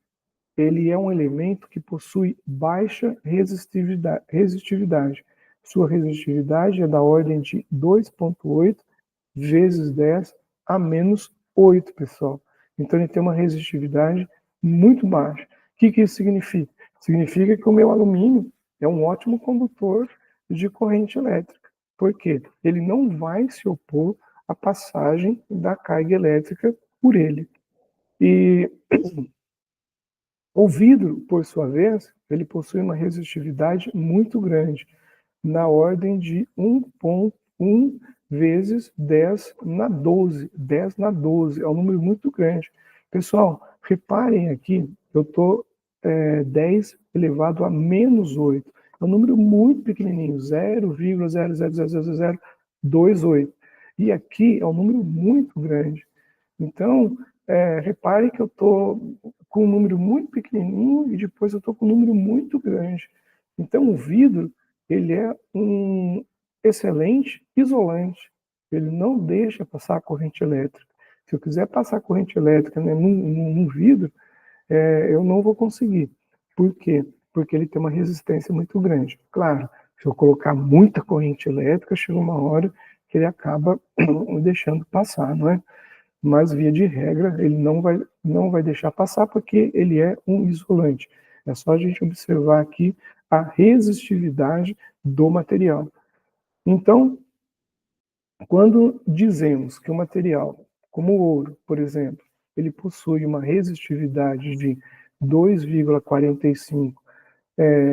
ele é um elemento que possui baixa resistividade. Sua resistividade é da ordem de 2,8 vezes 10 a menos 8, pessoal. Então, ele tem uma resistividade muito baixa. O que isso significa? Significa que o meu alumínio é um ótimo condutor de corrente elétrica. Por quê? Ele não vai se opor à passagem da carga elétrica por ele. E o vidro, por sua vez, ele possui uma resistividade muito grande, na ordem de 1,1 vezes 10 na 12. 10 na 12, é um número muito grande. Pessoal, reparem aqui, eu estou 10 elevado a menos 8. É um número muito pequenininho, 0,0000028. E aqui é um número muito grande. Então, reparem que eu estou com um número muito pequenininho e depois eu estou com um número muito grande. Então, o vidro, ele é um excelente isolante. Ele não deixa passar a corrente elétrica. Se eu quiser passar a corrente elétrica, né, num vidro, eu não vou conseguir. Por quê? Porque ele tem uma resistência muito grande. Claro, se eu colocar muita corrente elétrica, chega uma hora que ele acaba deixando passar, não é? Mas, via de regra, ele não vai deixar passar porque ele é um isolante. É só a gente observar aqui a resistividade do material. Então, quando dizemos que o material, como o ouro, por exemplo, ele possui uma resistividade de 2,45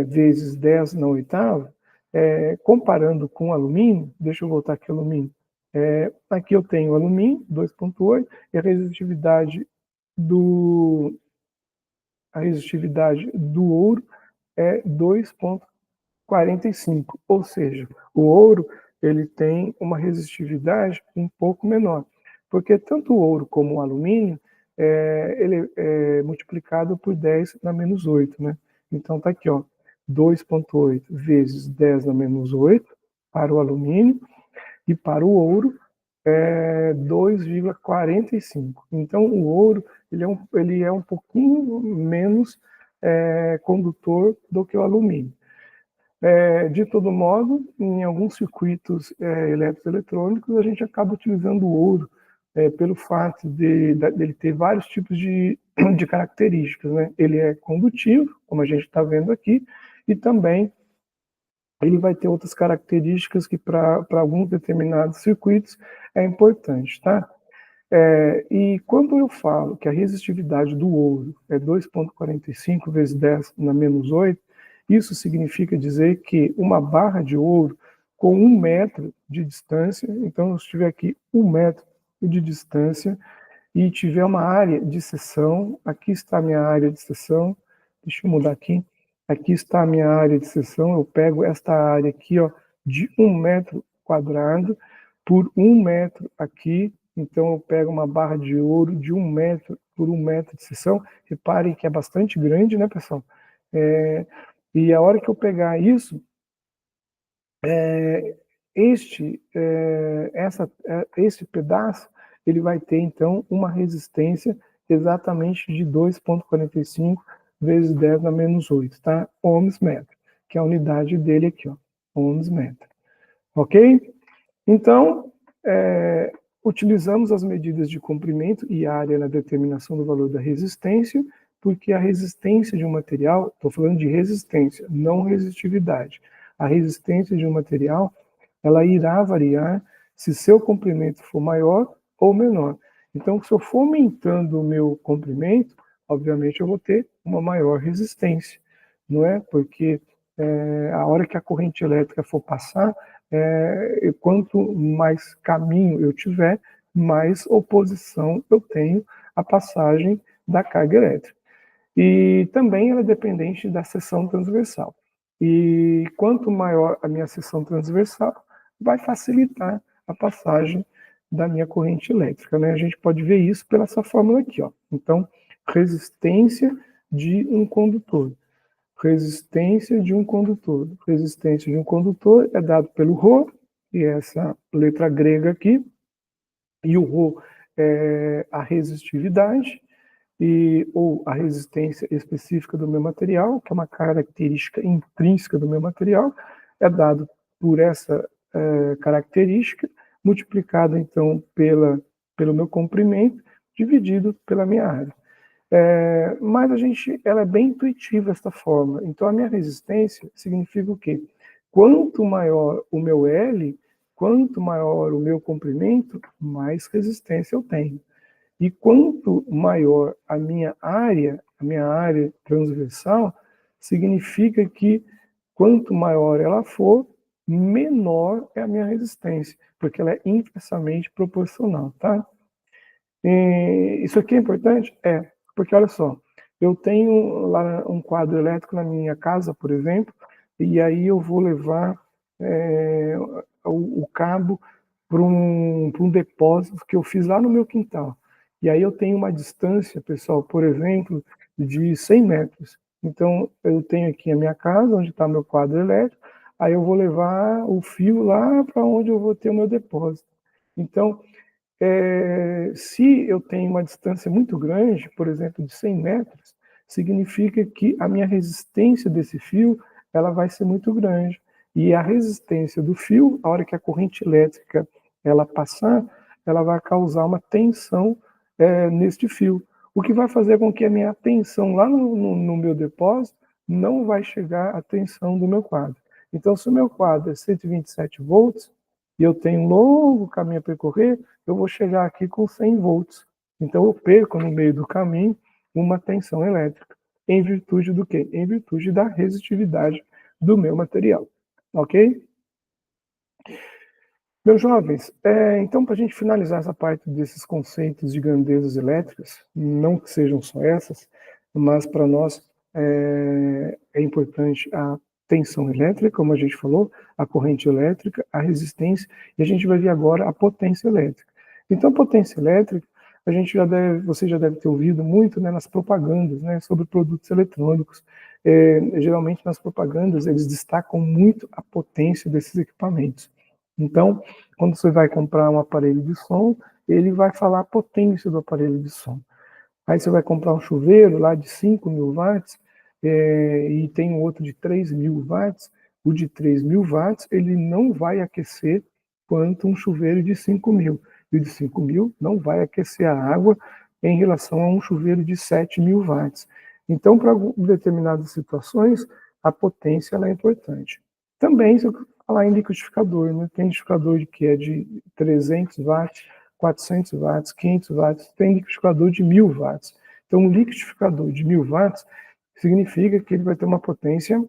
vezes 10 na oitava, comparando com o alumínio, deixa eu voltar aqui ao alumínio, aqui eu tenho o alumínio, 2,8, e a resistividade do ouro é 2,45, ou seja, o ouro ele tem uma resistividade um pouco menor, porque tanto o ouro como o alumínio, ele é multiplicado por 10 na menos 8, né? Então tá aqui, ó, 2,8 vezes 10 na menos 8 para o alumínio, e para o ouro 2,45. Então o ouro ele é um pouquinho menos condutor do que o alumínio. De todo modo, em alguns circuitos eletroeletrônicos, a gente acaba utilizando o ouro pelo fato dele ter vários tipos de características, né? Ele é condutivo, como a gente está vendo aqui, e também ele vai ter outras características que para alguns determinados circuitos é importante, tá? E quando eu falo que a resistividade do ouro é 2,45 vezes 10 na menos 8, isso significa dizer que uma barra de ouro com 1 metro de distância, então se tiver aqui 1 metro de distância e tiver uma área de seção, aqui está a minha área de seção, deixa eu mudar aqui está a minha área de seção, eu pego esta área aqui, ó, de 1 metro quadrado por 1 metro aqui, então eu pego uma barra de ouro de 1 metro por 1 metro de seção, reparem que é bastante grande, né, pessoal? E a hora que eu pegar isso, esse pedaço, ele vai ter, então, uma resistência exatamente de 2,45 vezes 10 na menos 8, tá? Ohms metro, que é a unidade dele aqui, ó, ohms metro. Ok? Então, utilizamos as medidas de comprimento e área na determinação do valor da resistência, porque a resistência de um material, estou falando de resistência, não resistividade. A resistência de um material, ela irá variar se seu comprimento for maior ou menor. Então, se eu for aumentando o meu comprimento, obviamente eu vou ter uma maior resistência, não é? Porque a hora que a corrente elétrica for passar, quanto mais caminho eu tiver, mais oposição eu tenho à passagem da carga elétrica. E também ela é dependente da seção transversal. E quanto maior a minha seção transversal, vai facilitar a passagem da minha corrente elétrica, né? A gente pode ver isso pela essa fórmula aqui, ó. Então, resistência de um condutor. Resistência de um condutor. Resistência de um condutor é dado pelo ρ, que é essa letra grega aqui, e o ρ é a resistividade, ou a resistência específica do meu material, que é uma característica intrínseca do meu material, é dado por essa característica, multiplicado então pelo meu comprimento, dividido pela minha área. Mas ela é bem intuitiva esta forma. Então a minha resistência significa o quê? Quanto maior o meu L, Quanto maior o meu comprimento, mais resistência eu tenho. E quanto maior a minha área transversal, significa que quanto maior ela for, menor é a minha resistência, porque ela é inversamente proporcional, tá? E isso aqui é importante? É, porque olha só, eu tenho lá um quadro elétrico na minha casa, por exemplo, e aí eu vou levar o cabo para um depósito que eu fiz lá no meu quintal. E aí eu tenho uma distância, pessoal, por exemplo, de 100 metros. Então, eu tenho aqui a minha casa, onde está meu quadro elétrico, aí eu vou levar o fio lá para onde eu vou ter o meu depósito. Então, se eu tenho uma distância muito grande, por exemplo, de 100 metros, significa que a minha resistência desse fio ela vai ser muito grande. E a resistência do fio, a hora que a corrente elétrica ela passar, ela vai causar uma tensão neste fio. O que vai fazer com que a minha tensão lá no meu depósito não vai chegar à tensão do meu quadro. Então, se o meu quadro é 127 volts, e eu tenho um longo caminho a percorrer, eu vou chegar aqui com 100 volts. Então, eu perco no meio do caminho uma tensão elétrica. Em virtude do quê? Em virtude da resistividade do meu material. Ok? Meus jovens, então, para a gente finalizar essa parte desses conceitos de grandezas elétricas, não que sejam só essas, mas para nós é importante a tensão elétrica, como a gente falou, a corrente elétrica, a resistência, e a gente vai ver agora a potência elétrica. Então, a potência elétrica, você já deve ter ouvido muito, né, nas propagandas, né, sobre produtos eletrônicos. Geralmente nas propagandas eles destacam muito a potência desses equipamentos. Então, quando você vai comprar um aparelho de som, ele vai falar a potência do aparelho de som. Aí você vai comprar um chuveiro lá de 5.000 watts e tem um outro de 3.000 watts. O de 3.000 watts ele não vai aquecer quanto um chuveiro de 5.000. E o de 5.000 não vai aquecer a água em relação a um chuveiro de 7.000 watts. Então, para determinadas situações, a potência ela é importante. Também, se eu falar em liquidificador, né? Tem liquidificador que é de 300 watts, 400 watts, 500 watts, tem liquidificador de 1.000 watts. Então, um liquidificador de 1.000 watts significa que ele vai ter uma potência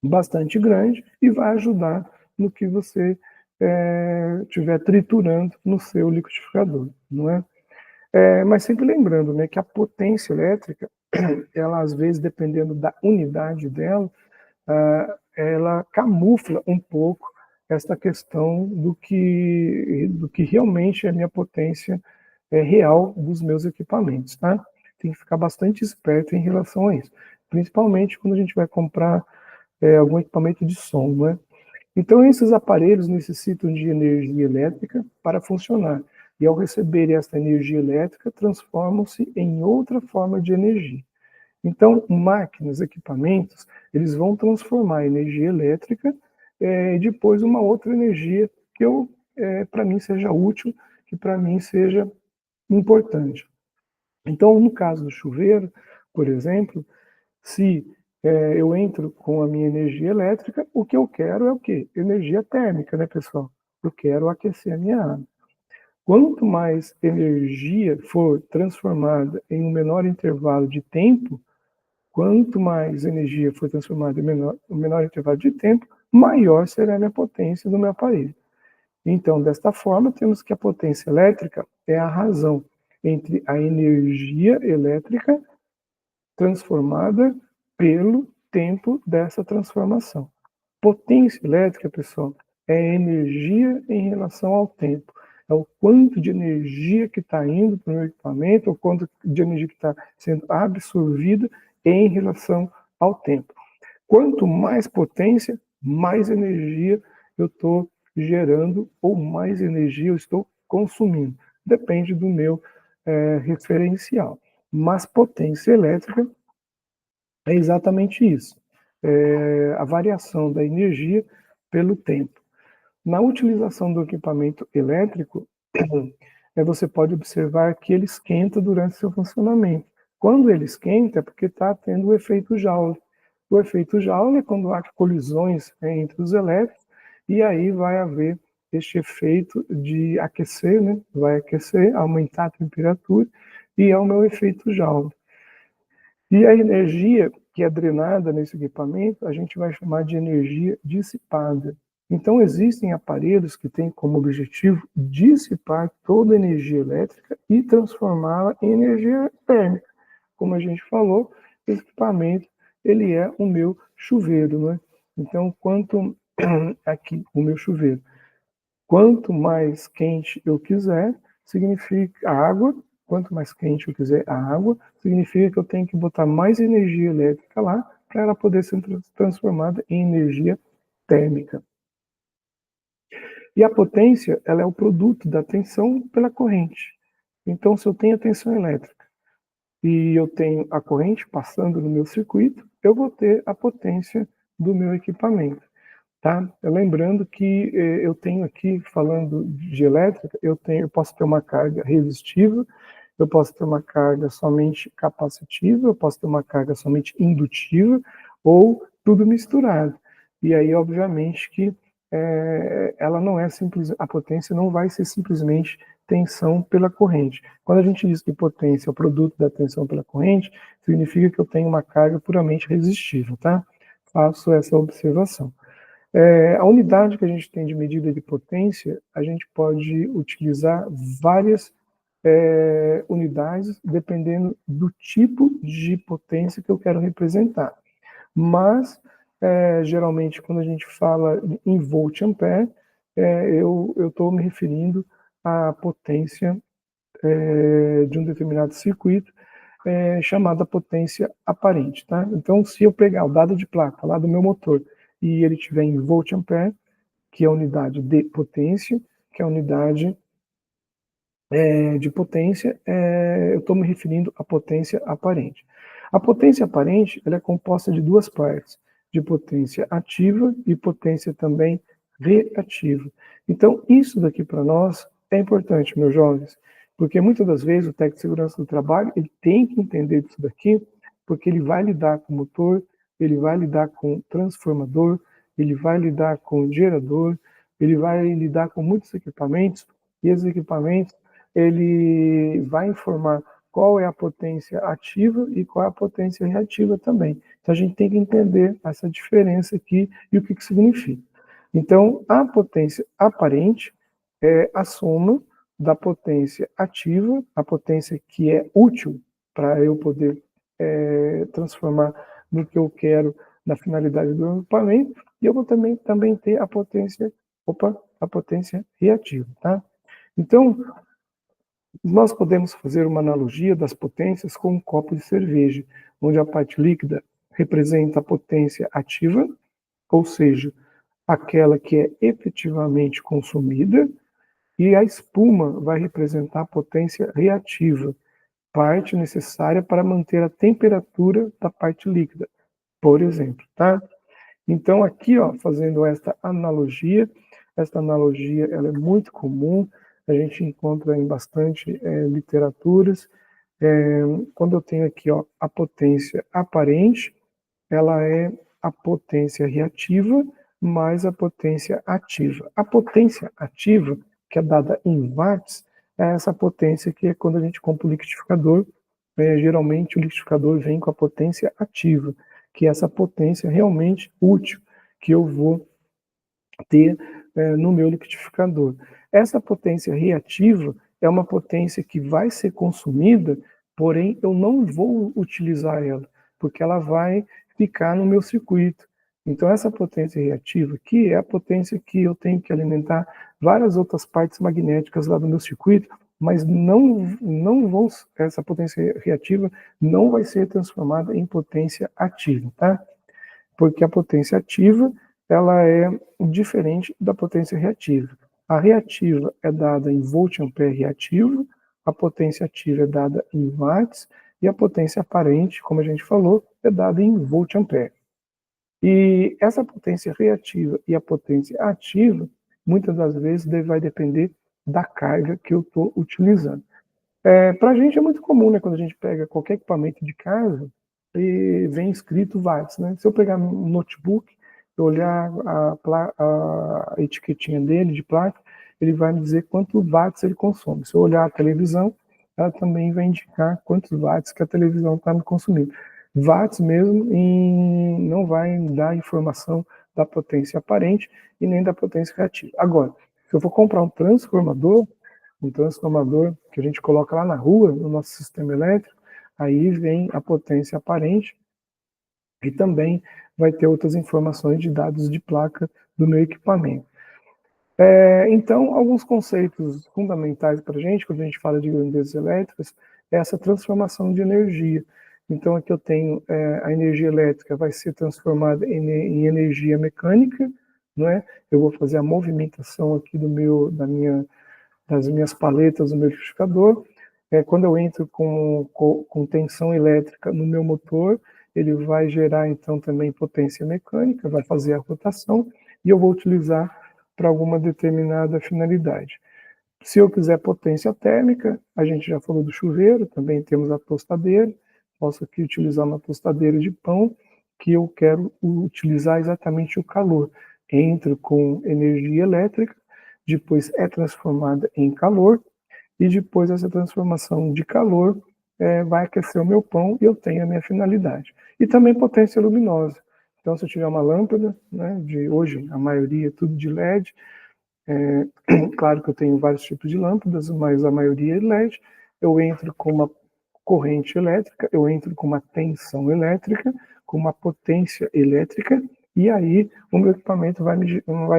bastante grande e vai ajudar no que você estiver triturando no seu liquidificador, não é? Mas sempre lembrando, né, que a potência elétrica, ela às vezes, dependendo da unidade dela, ela camufla um pouco esta questão do que realmente é a minha potência real dos meus equipamentos, tá? Tem que ficar bastante esperto em relação a isso, principalmente quando a gente vai comprar algum equipamento de som, né? Então, esses aparelhos necessitam de energia elétrica para funcionar, e ao receberem essa energia elétrica, transformam-se em outra forma de energia. Então, máquinas, equipamentos, eles vão transformar a energia elétrica e depois uma outra energia que para mim seja útil, que para mim seja importante. Então, no caso do chuveiro, por exemplo, se eu entro com a minha energia elétrica, o que eu quero é o quê? Energia térmica, né, pessoal? Eu quero aquecer a minha água. Quanto mais energia for transformada em um menor intervalo de tempo, quanto mais energia for transformada em menor intervalo de tempo, maior será a minha potência do meu aparelho. Então, desta forma, temos que a potência elétrica é a razão entre a energia elétrica transformada pelo tempo dessa transformação. Potência elétrica, pessoal, é energia em relação ao tempo. É o quanto de energia que está indo para o meu equipamento, o quanto de energia que está sendo absorvida em relação ao tempo. Quanto mais potência, mais energia eu estou gerando ou mais energia eu estou consumindo. Depende do meu referencial. Mas potência elétrica é exatamente isso. A variação da energia pelo tempo. Na utilização do equipamento elétrico, você pode observar que ele esquenta durante seu funcionamento. Quando ele esquenta, é porque está tendo o efeito Joule. O efeito Joule é quando há colisões entre os elétrons, e aí vai haver este efeito de aquecer, né? Vai aquecer, aumentar a temperatura, e é o meu efeito Joule. E a energia que é drenada nesse equipamento, a gente vai chamar de energia dissipada. Então, existem aparelhos que têm como objetivo dissipar toda a energia elétrica e transformá-la em energia térmica. Como a gente falou, esse equipamento ele é o meu chuveiro, né? Então, aqui o meu chuveiro, quanto mais quente eu quiser, significa a água. Quanto mais quente eu quiser a água, significa que eu tenho que botar mais energia elétrica lá para ela poder ser transformada em energia térmica. E a potência, ela é o produto da tensão pela corrente. Então, se eu tenho a tensão elétrica e eu tenho a corrente passando no meu circuito, eu vou ter a potência do meu equipamento. Tá? Lembrando que eu tenho aqui, falando de elétrica, eu posso ter uma carga resistiva, eu posso ter uma carga somente capacitiva, eu posso ter uma carga somente indutiva, ou tudo misturado. E aí, obviamente, que ela não é simples, a potência não vai ser simplesmente tensão pela corrente. Quando a gente diz que potência é o produto da tensão pela corrente, significa que eu tenho uma carga puramente resistiva, tá? Faço essa observação. A unidade que a gente tem de medida de potência, a gente pode utilizar várias unidades, dependendo do tipo de potência que eu quero representar. Mas, geralmente, quando a gente fala em volt-ampere, eu estou me referindo à potência de um determinado circuito, chamada potência aparente. Tá? Então, se eu pegar o dado de placa lá do meu motor e ele tiver em volt-ampere, que é a unidade de potência, que é a unidade de potência, eu estou me referindo à potência aparente. A potência aparente ela é composta de duas partes, de potência ativa e potência também reativa. Então, isso daqui para nós é importante, meus jovens, porque muitas das vezes o técnico de segurança do trabalho ele tem que entender isso daqui, porque ele vai lidar com motor, ele vai lidar com transformador, ele vai lidar com gerador, ele vai lidar com muitos equipamentos, e esses equipamentos ele vai informar qual é a potência ativa e qual é a potência reativa também. Então, a gente tem que entender essa diferença aqui e o que significa. Então, a potência aparente é a soma da potência ativa, a potência que é útil para eu poder transformar no que eu quero na finalidade do equipamento, e eu vou também ter a potência reativa, tá? Então, nós podemos fazer uma analogia das potências com um copo de cerveja, onde a parte líquida representa a potência ativa, ou seja, aquela que é efetivamente consumida, e a espuma vai representar a potência reativa, parte necessária para manter a temperatura da parte líquida, por exemplo, tá? Então aqui, ó, fazendo esta analogia ela é muito comum, a gente encontra em bastante literaturas. Quando eu tenho aqui, ó, a potência aparente, ela é a potência reativa mais a potência ativa. A potência ativa, que é dada em watts, é essa potência que é quando a gente compra o liquidificador, geralmente o liquidificador vem com a potência ativa, que é essa potência realmente útil que eu vou ter no meu liquidificador. Essa potência reativa é uma potência que vai ser consumida, porém eu não vou utilizar ela, porque ela vai ficar no meu circuito. Então essa potência reativa aqui é a potência que eu tenho que alimentar várias outras partes magnéticas lá do meu circuito, mas essa potência reativa não vai ser transformada em potência ativa, tá? Porque a potência ativa ela é diferente da potência reativa. A reativa é dada em volt-ampere reativo, a potência ativa é dada em watts, e a potência aparente, como a gente falou, é dada em volt-ampere. E essa potência reativa e a potência ativa, muitas das vezes, vai depender da carga que eu estou utilizando. Para a gente é muito comum, né, quando a gente pega qualquer equipamento de casa e vem escrito watts, né? Se eu pegar um notebook, Se eu olhar a etiquetinha dele de placa, ele vai me dizer quantos watts ele consome. Se eu olhar a televisão, ela também vai indicar quantos watts que a televisão está me consumindo. Watts mesmo não vai dar informação da potência aparente e nem da potência reativa. Agora, se eu for comprar um transformador que a gente coloca lá na rua, no nosso sistema elétrico, aí vem a potência aparente e também vai ter outras informações de dados de placa do meu equipamento. Então, alguns conceitos fundamentais para a gente, quando a gente fala de grandezas elétricas, é essa transformação de energia. Então, aqui eu tenho a energia elétrica vai ser transformada em energia mecânica, não é? Eu vou fazer a movimentação aqui das minhas paletas do meu liquidificador. Quando eu entro com tensão elétrica no meu motor, ele vai gerar então também potência mecânica, vai fazer a rotação e eu vou utilizar para alguma determinada finalidade. Se eu quiser potência térmica, a gente já falou do chuveiro, também temos a tostadeira. Posso aqui utilizar uma tostadeira de pão, que eu quero utilizar exatamente o calor. Entro com energia elétrica, depois é transformada em calor, e depois essa transformação de calor vai aquecer o meu pão e eu tenho a minha finalidade. E também potência luminosa. Então, se eu tiver uma lâmpada, né, de hoje a maioria é tudo de LED, claro que eu tenho vários tipos de lâmpadas, mas a maioria é LED, eu entro com uma corrente elétrica, eu entro com uma tensão elétrica, com uma potência elétrica, e aí o meu equipamento vai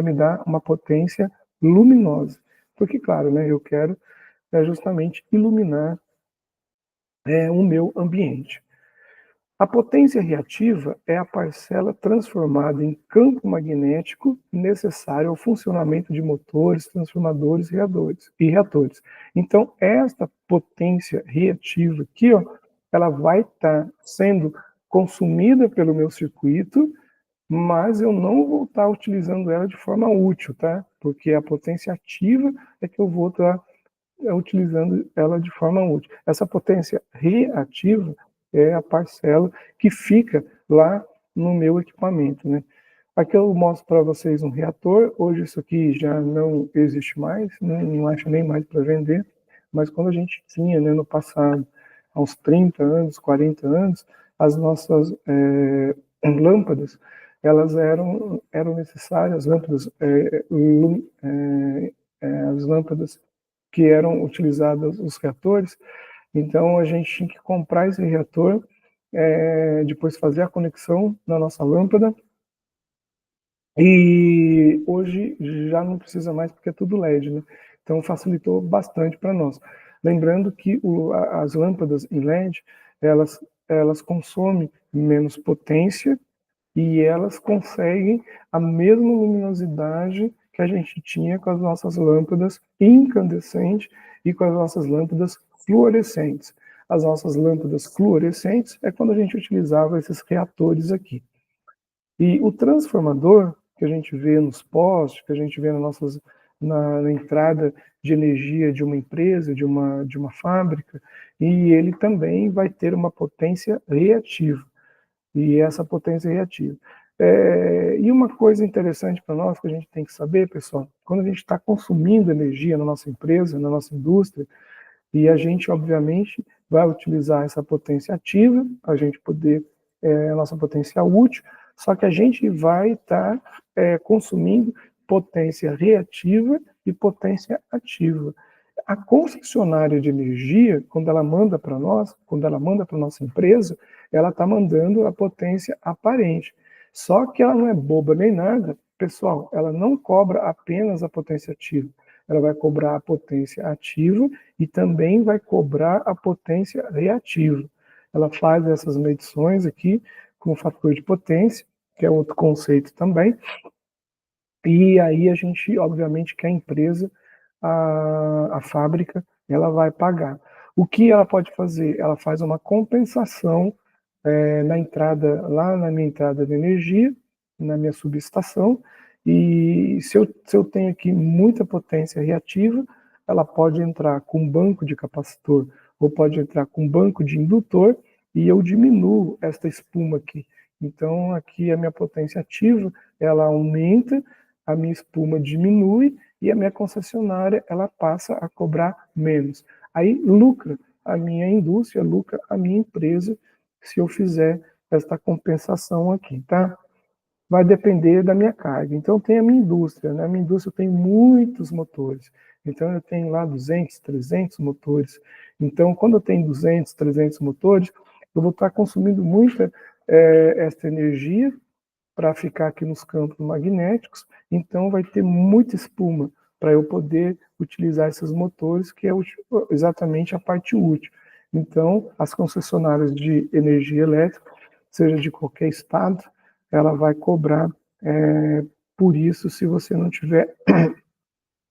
me dar uma potência luminosa. Porque, claro, né, eu quero justamente iluminar o meu ambiente. A potência reativa é a parcela transformada em campo magnético necessário ao funcionamento de motores, transformadores e reatores. Então, esta potência reativa aqui, ó, ela vai estar sendo consumida pelo meu circuito, mas eu não vou estar utilizando ela de forma útil, tá? Porque a potência ativa é que eu vou estar utilizando ela de forma útil. Essa potência reativa é a parcela que fica lá no meu equipamento, né? Aqui eu mostro para vocês um reator. Hoje isso aqui já não existe mais, né? Não acho nem mais para vender, mas quando a gente tinha, né, no passado, há uns 30 anos, 40 anos, as nossas lâmpadas, elas eram necessárias, as lâmpadas que eram utilizadas os reatores. Então a gente tinha que comprar esse reator, depois fazer a conexão na nossa lâmpada, e hoje já não precisa mais porque é tudo LED, né? Então facilitou bastante para nós. Lembrando que as lâmpadas em LED, elas consomem menos potência e elas conseguem a mesma luminosidade que a gente tinha com as nossas lâmpadas incandescentes e com as nossas lâmpadas fluorescentes. As nossas lâmpadas fluorescentes é quando a gente utilizava esses reatores aqui. E o transformador que a gente vê nos postes, que a gente vê na entrada de energia de uma empresa, de uma fábrica, e ele também vai ter uma potência reativa. E essa potência reativa. E uma coisa interessante para nós que a gente tem que saber, pessoal, quando a gente está consumindo energia na nossa empresa, na nossa indústria, e a gente, obviamente, vai utilizar essa potência ativa, para a gente poder, a nossa potência útil, só que a gente vai estar consumindo potência reativa e potência ativa. A concessionária de energia, quando ela manda para nós, quando ela manda para nossa empresa, ela está mandando a potência aparente. Só que ela não é boba nem nada, pessoal, ela não cobra apenas a potência ativa, ela vai cobrar a potência ativa e também vai cobrar a potência reativa. Ela faz essas medições aqui com o fator de potência, que é outro conceito também, e aí a gente, obviamente, que a empresa, a fábrica, ela vai pagar. O que ela pode fazer? Ela faz uma compensação na entrada, lá na minha entrada de energia, na minha subestação, e se eu tenho aqui muita potência reativa, ela pode entrar com banco de capacitor, ou pode entrar com banco de indutor, e eu diminuo esta espuma aqui. Então, aqui a minha potência ativa, ela aumenta, a minha espuma diminui e a minha concessionária, ela passa a cobrar menos. Aí lucra a minha indústria, lucra a minha empresa, se eu fizer esta compensação aqui, tá? Vai depender da minha carga. Então, tem a minha indústria, né? A minha indústria tem muitos motores. Então, eu tenho lá 200, 300 motores. Então, quando eu tenho 200, 300 motores, eu vou estar consumindo muita esta energia para ficar aqui nos campos magnéticos. Então, vai ter muita espuma para eu poder utilizar esses motores, que é exatamente a parte útil. Então, as concessionárias de energia elétrica, seja de qualquer estado, ela vai cobrar por isso se você não tiver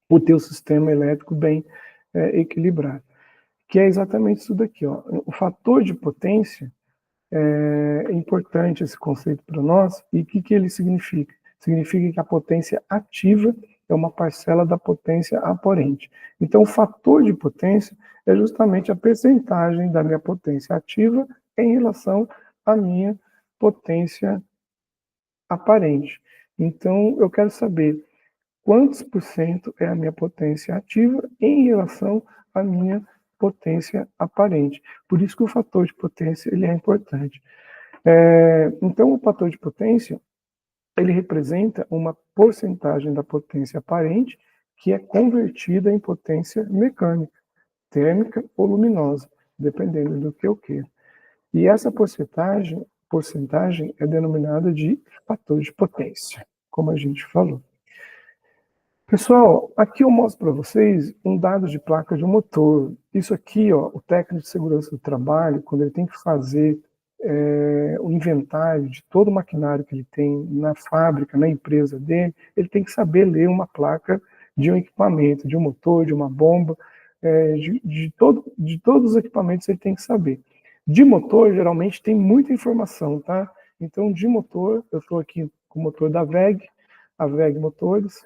o teu sistema elétrico bem equilibrado. Que é exatamente isso daqui, ó. O fator de potência é importante esse conceito para nós. E o que ele significa? Significa que a potência ativa é uma parcela da potência aparente. Então, o fator de potência é justamente a percentagem da minha potência ativa em relação à minha potência aparente. Então, eu quero saber quantos por cento é a minha potência ativa em relação à minha potência aparente. Por isso que o fator de potência ele é importante. Então, o fator de potência ele representa uma porcentagem da potência aparente que é convertida em potência mecânica, térmica ou luminosa, dependendo do que eu queira. E essa porcentagem é denominada de fator de potência, como a gente falou. Pessoal, aqui eu mostro para vocês um dado de placa de um motor. Isso aqui, ó, o técnico de segurança do trabalho, quando ele tem que fazer o inventário de todo o maquinário que ele tem na fábrica, na empresa dele, ele tem que saber ler uma placa de um equipamento, de um motor, de uma bomba, de todos os equipamentos ele tem que saber. De motor, geralmente, tem muita informação, tá? Então, de motor, eu estou aqui com o motor da WEG, a WEG Motores,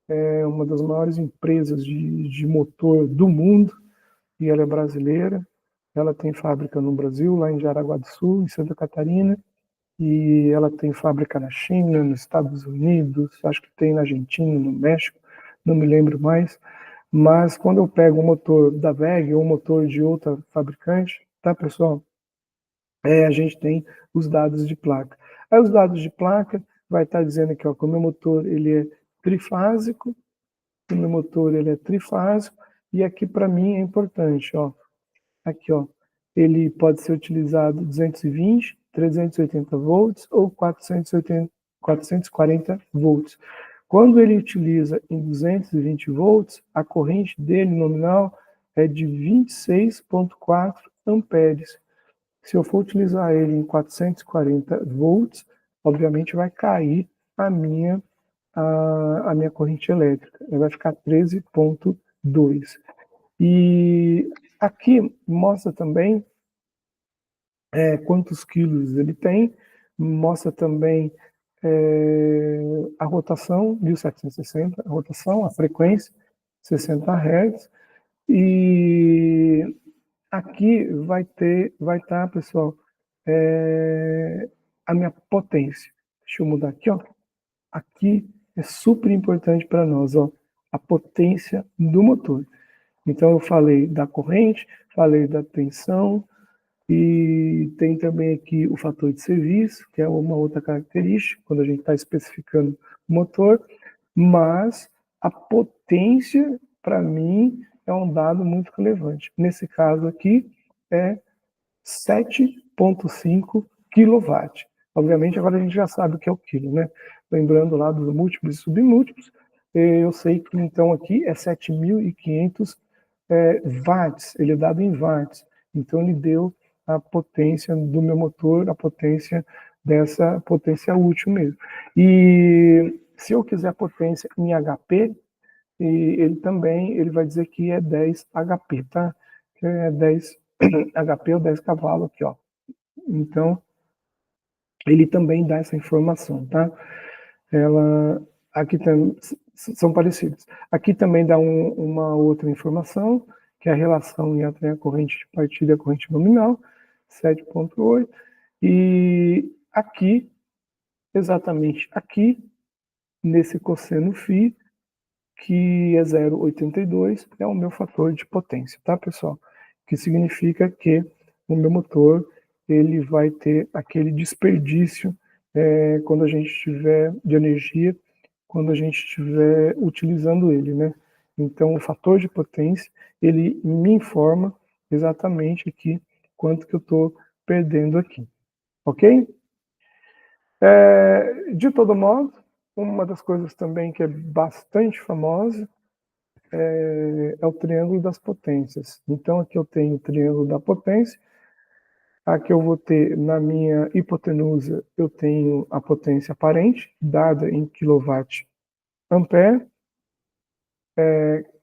é uma das maiores empresas de motor do mundo, e ela é brasileira. Ela tem fábrica no Brasil, lá em Jaraguá do Sul, em Santa Catarina, e ela tem fábrica na China, nos Estados Unidos, acho que tem na Argentina, no México, não me lembro mais. Mas quando eu pego um motor da WEG ou um motor de outra fabricante, tá, pessoal? A gente tem os dados de placa. Aí os dados de placa vai estar dizendo aqui, ó, que o meu motor ele é trifásico, o meu motor ele é trifásico, e aqui para mim é importante, ó, aqui, ó, ele pode ser utilizado 220, 380 volts ou 440 volts. Quando ele utiliza em 220 volts, a corrente dele nominal é de 26,4 amperes. Se eu for utilizar ele em 440 volts, obviamente vai cair a minha corrente elétrica. Ela vai ficar 13,2. E aqui mostra também quantos quilos ele tem, mostra também a rotação, 1760, a rotação, a frequência, 60 Hz, e aqui vai estar, pessoal, a minha potência. Deixa eu mudar aqui, ó. Aqui é super importante para nós, ó, a potência do motor. Então eu falei da corrente, falei da tensão, e tem também aqui o fator de serviço, que é uma outra característica, quando a gente está especificando o motor, mas a potência, para mim, é um dado muito relevante. Nesse caso aqui, é 7,5 kW. Obviamente, agora a gente já sabe o que é o quilo, né? Lembrando lá dos múltiplos e submúltiplos, eu sei que então aqui é 7.500 watts, ele é dado em watts. Então, ele deu a potência do meu motor, a potência dessa potência útil mesmo. E se eu quiser potência em HP, ele vai dizer que é 10 HP, tá? Que é 10 HP ou 10 cavalos aqui, ó. Então, ele também dá essa informação, tá? Aqui são parecidos. Aqui também dá uma outra informação, que é a relação entre a corrente de partida e a corrente nominal, 7,8. E aqui exatamente aqui, nesse cosseno φ, que é 0,82, é o meu fator de potência, tá, pessoal? Que significa que o meu motor ele vai ter aquele desperdício quando a gente estiver de energia, quando a gente estiver utilizando ele, né? Então, o fator de potência, ele me informa exatamente aqui quanto que eu estou perdendo aqui, ok? De todo modo, uma das coisas também que é bastante famosa é o triângulo das potências. Então, aqui eu tenho o triângulo da potência. Aqui eu vou ter, na minha hipotenusa, eu tenho a potência aparente, dada em kW-ampere,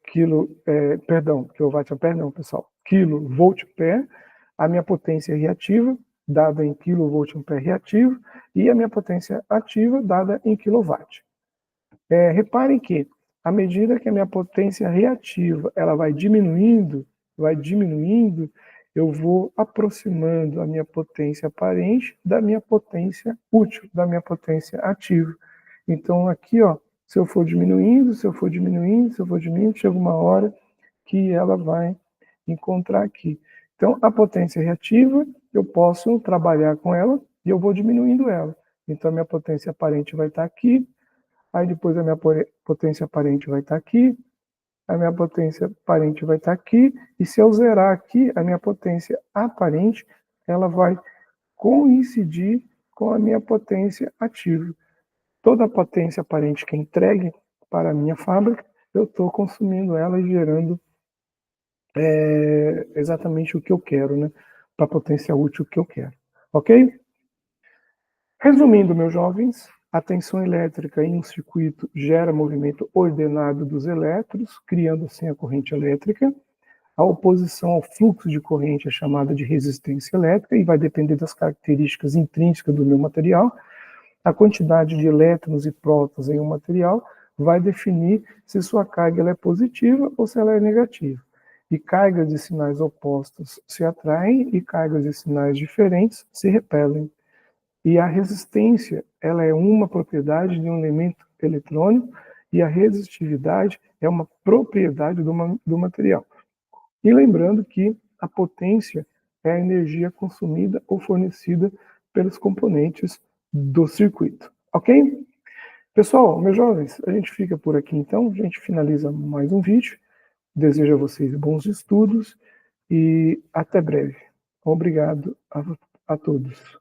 kW-ampere não, pessoal, kV-ampere, a minha potência reativa, dada em kV-ampere reativo, e a minha potência ativa, dada em kW. Reparem que, à medida que a minha potência reativa ela vai diminuindo, eu vou aproximando a minha potência aparente da minha potência útil, da minha potência ativa. Então, aqui, ó, se eu for diminuindo, chega uma hora que ela vai encontrar aqui. Então, a potência reativa, eu posso trabalhar com ela e eu vou diminuindo ela. Então, a minha potência aparente vai estar aqui, aí depois a minha potência aparente vai estar aqui, a minha potência aparente vai estar aqui, e se eu zerar aqui, a minha potência aparente, ela vai coincidir com a minha potência ativa. Toda a potência aparente que é entregue para a minha fábrica, eu estou consumindo ela e gerando exatamente o que eu quero, né? Para a potência útil que eu quero. Ok? Resumindo, meus jovens, a tensão elétrica em um circuito gera movimento ordenado dos elétrons, criando assim a corrente elétrica. A oposição ao fluxo de corrente é chamada de resistência elétrica e vai depender das características intrínsecas do meu material. A quantidade de elétrons e prótons em um material vai definir se sua carga ela é positiva ou se ela é negativa. E cargas de sinais opostos se atraem e cargas de sinais diferentes se repelem. E a resistência, ela é uma propriedade de um elemento eletrônico e a resistividade é uma propriedade do material. E lembrando que a potência é a energia consumida ou fornecida pelos componentes do circuito, ok? Pessoal, meus jovens, a gente fica por aqui então, a gente finaliza mais um vídeo. Desejo a vocês bons estudos e até breve. Obrigado a todos.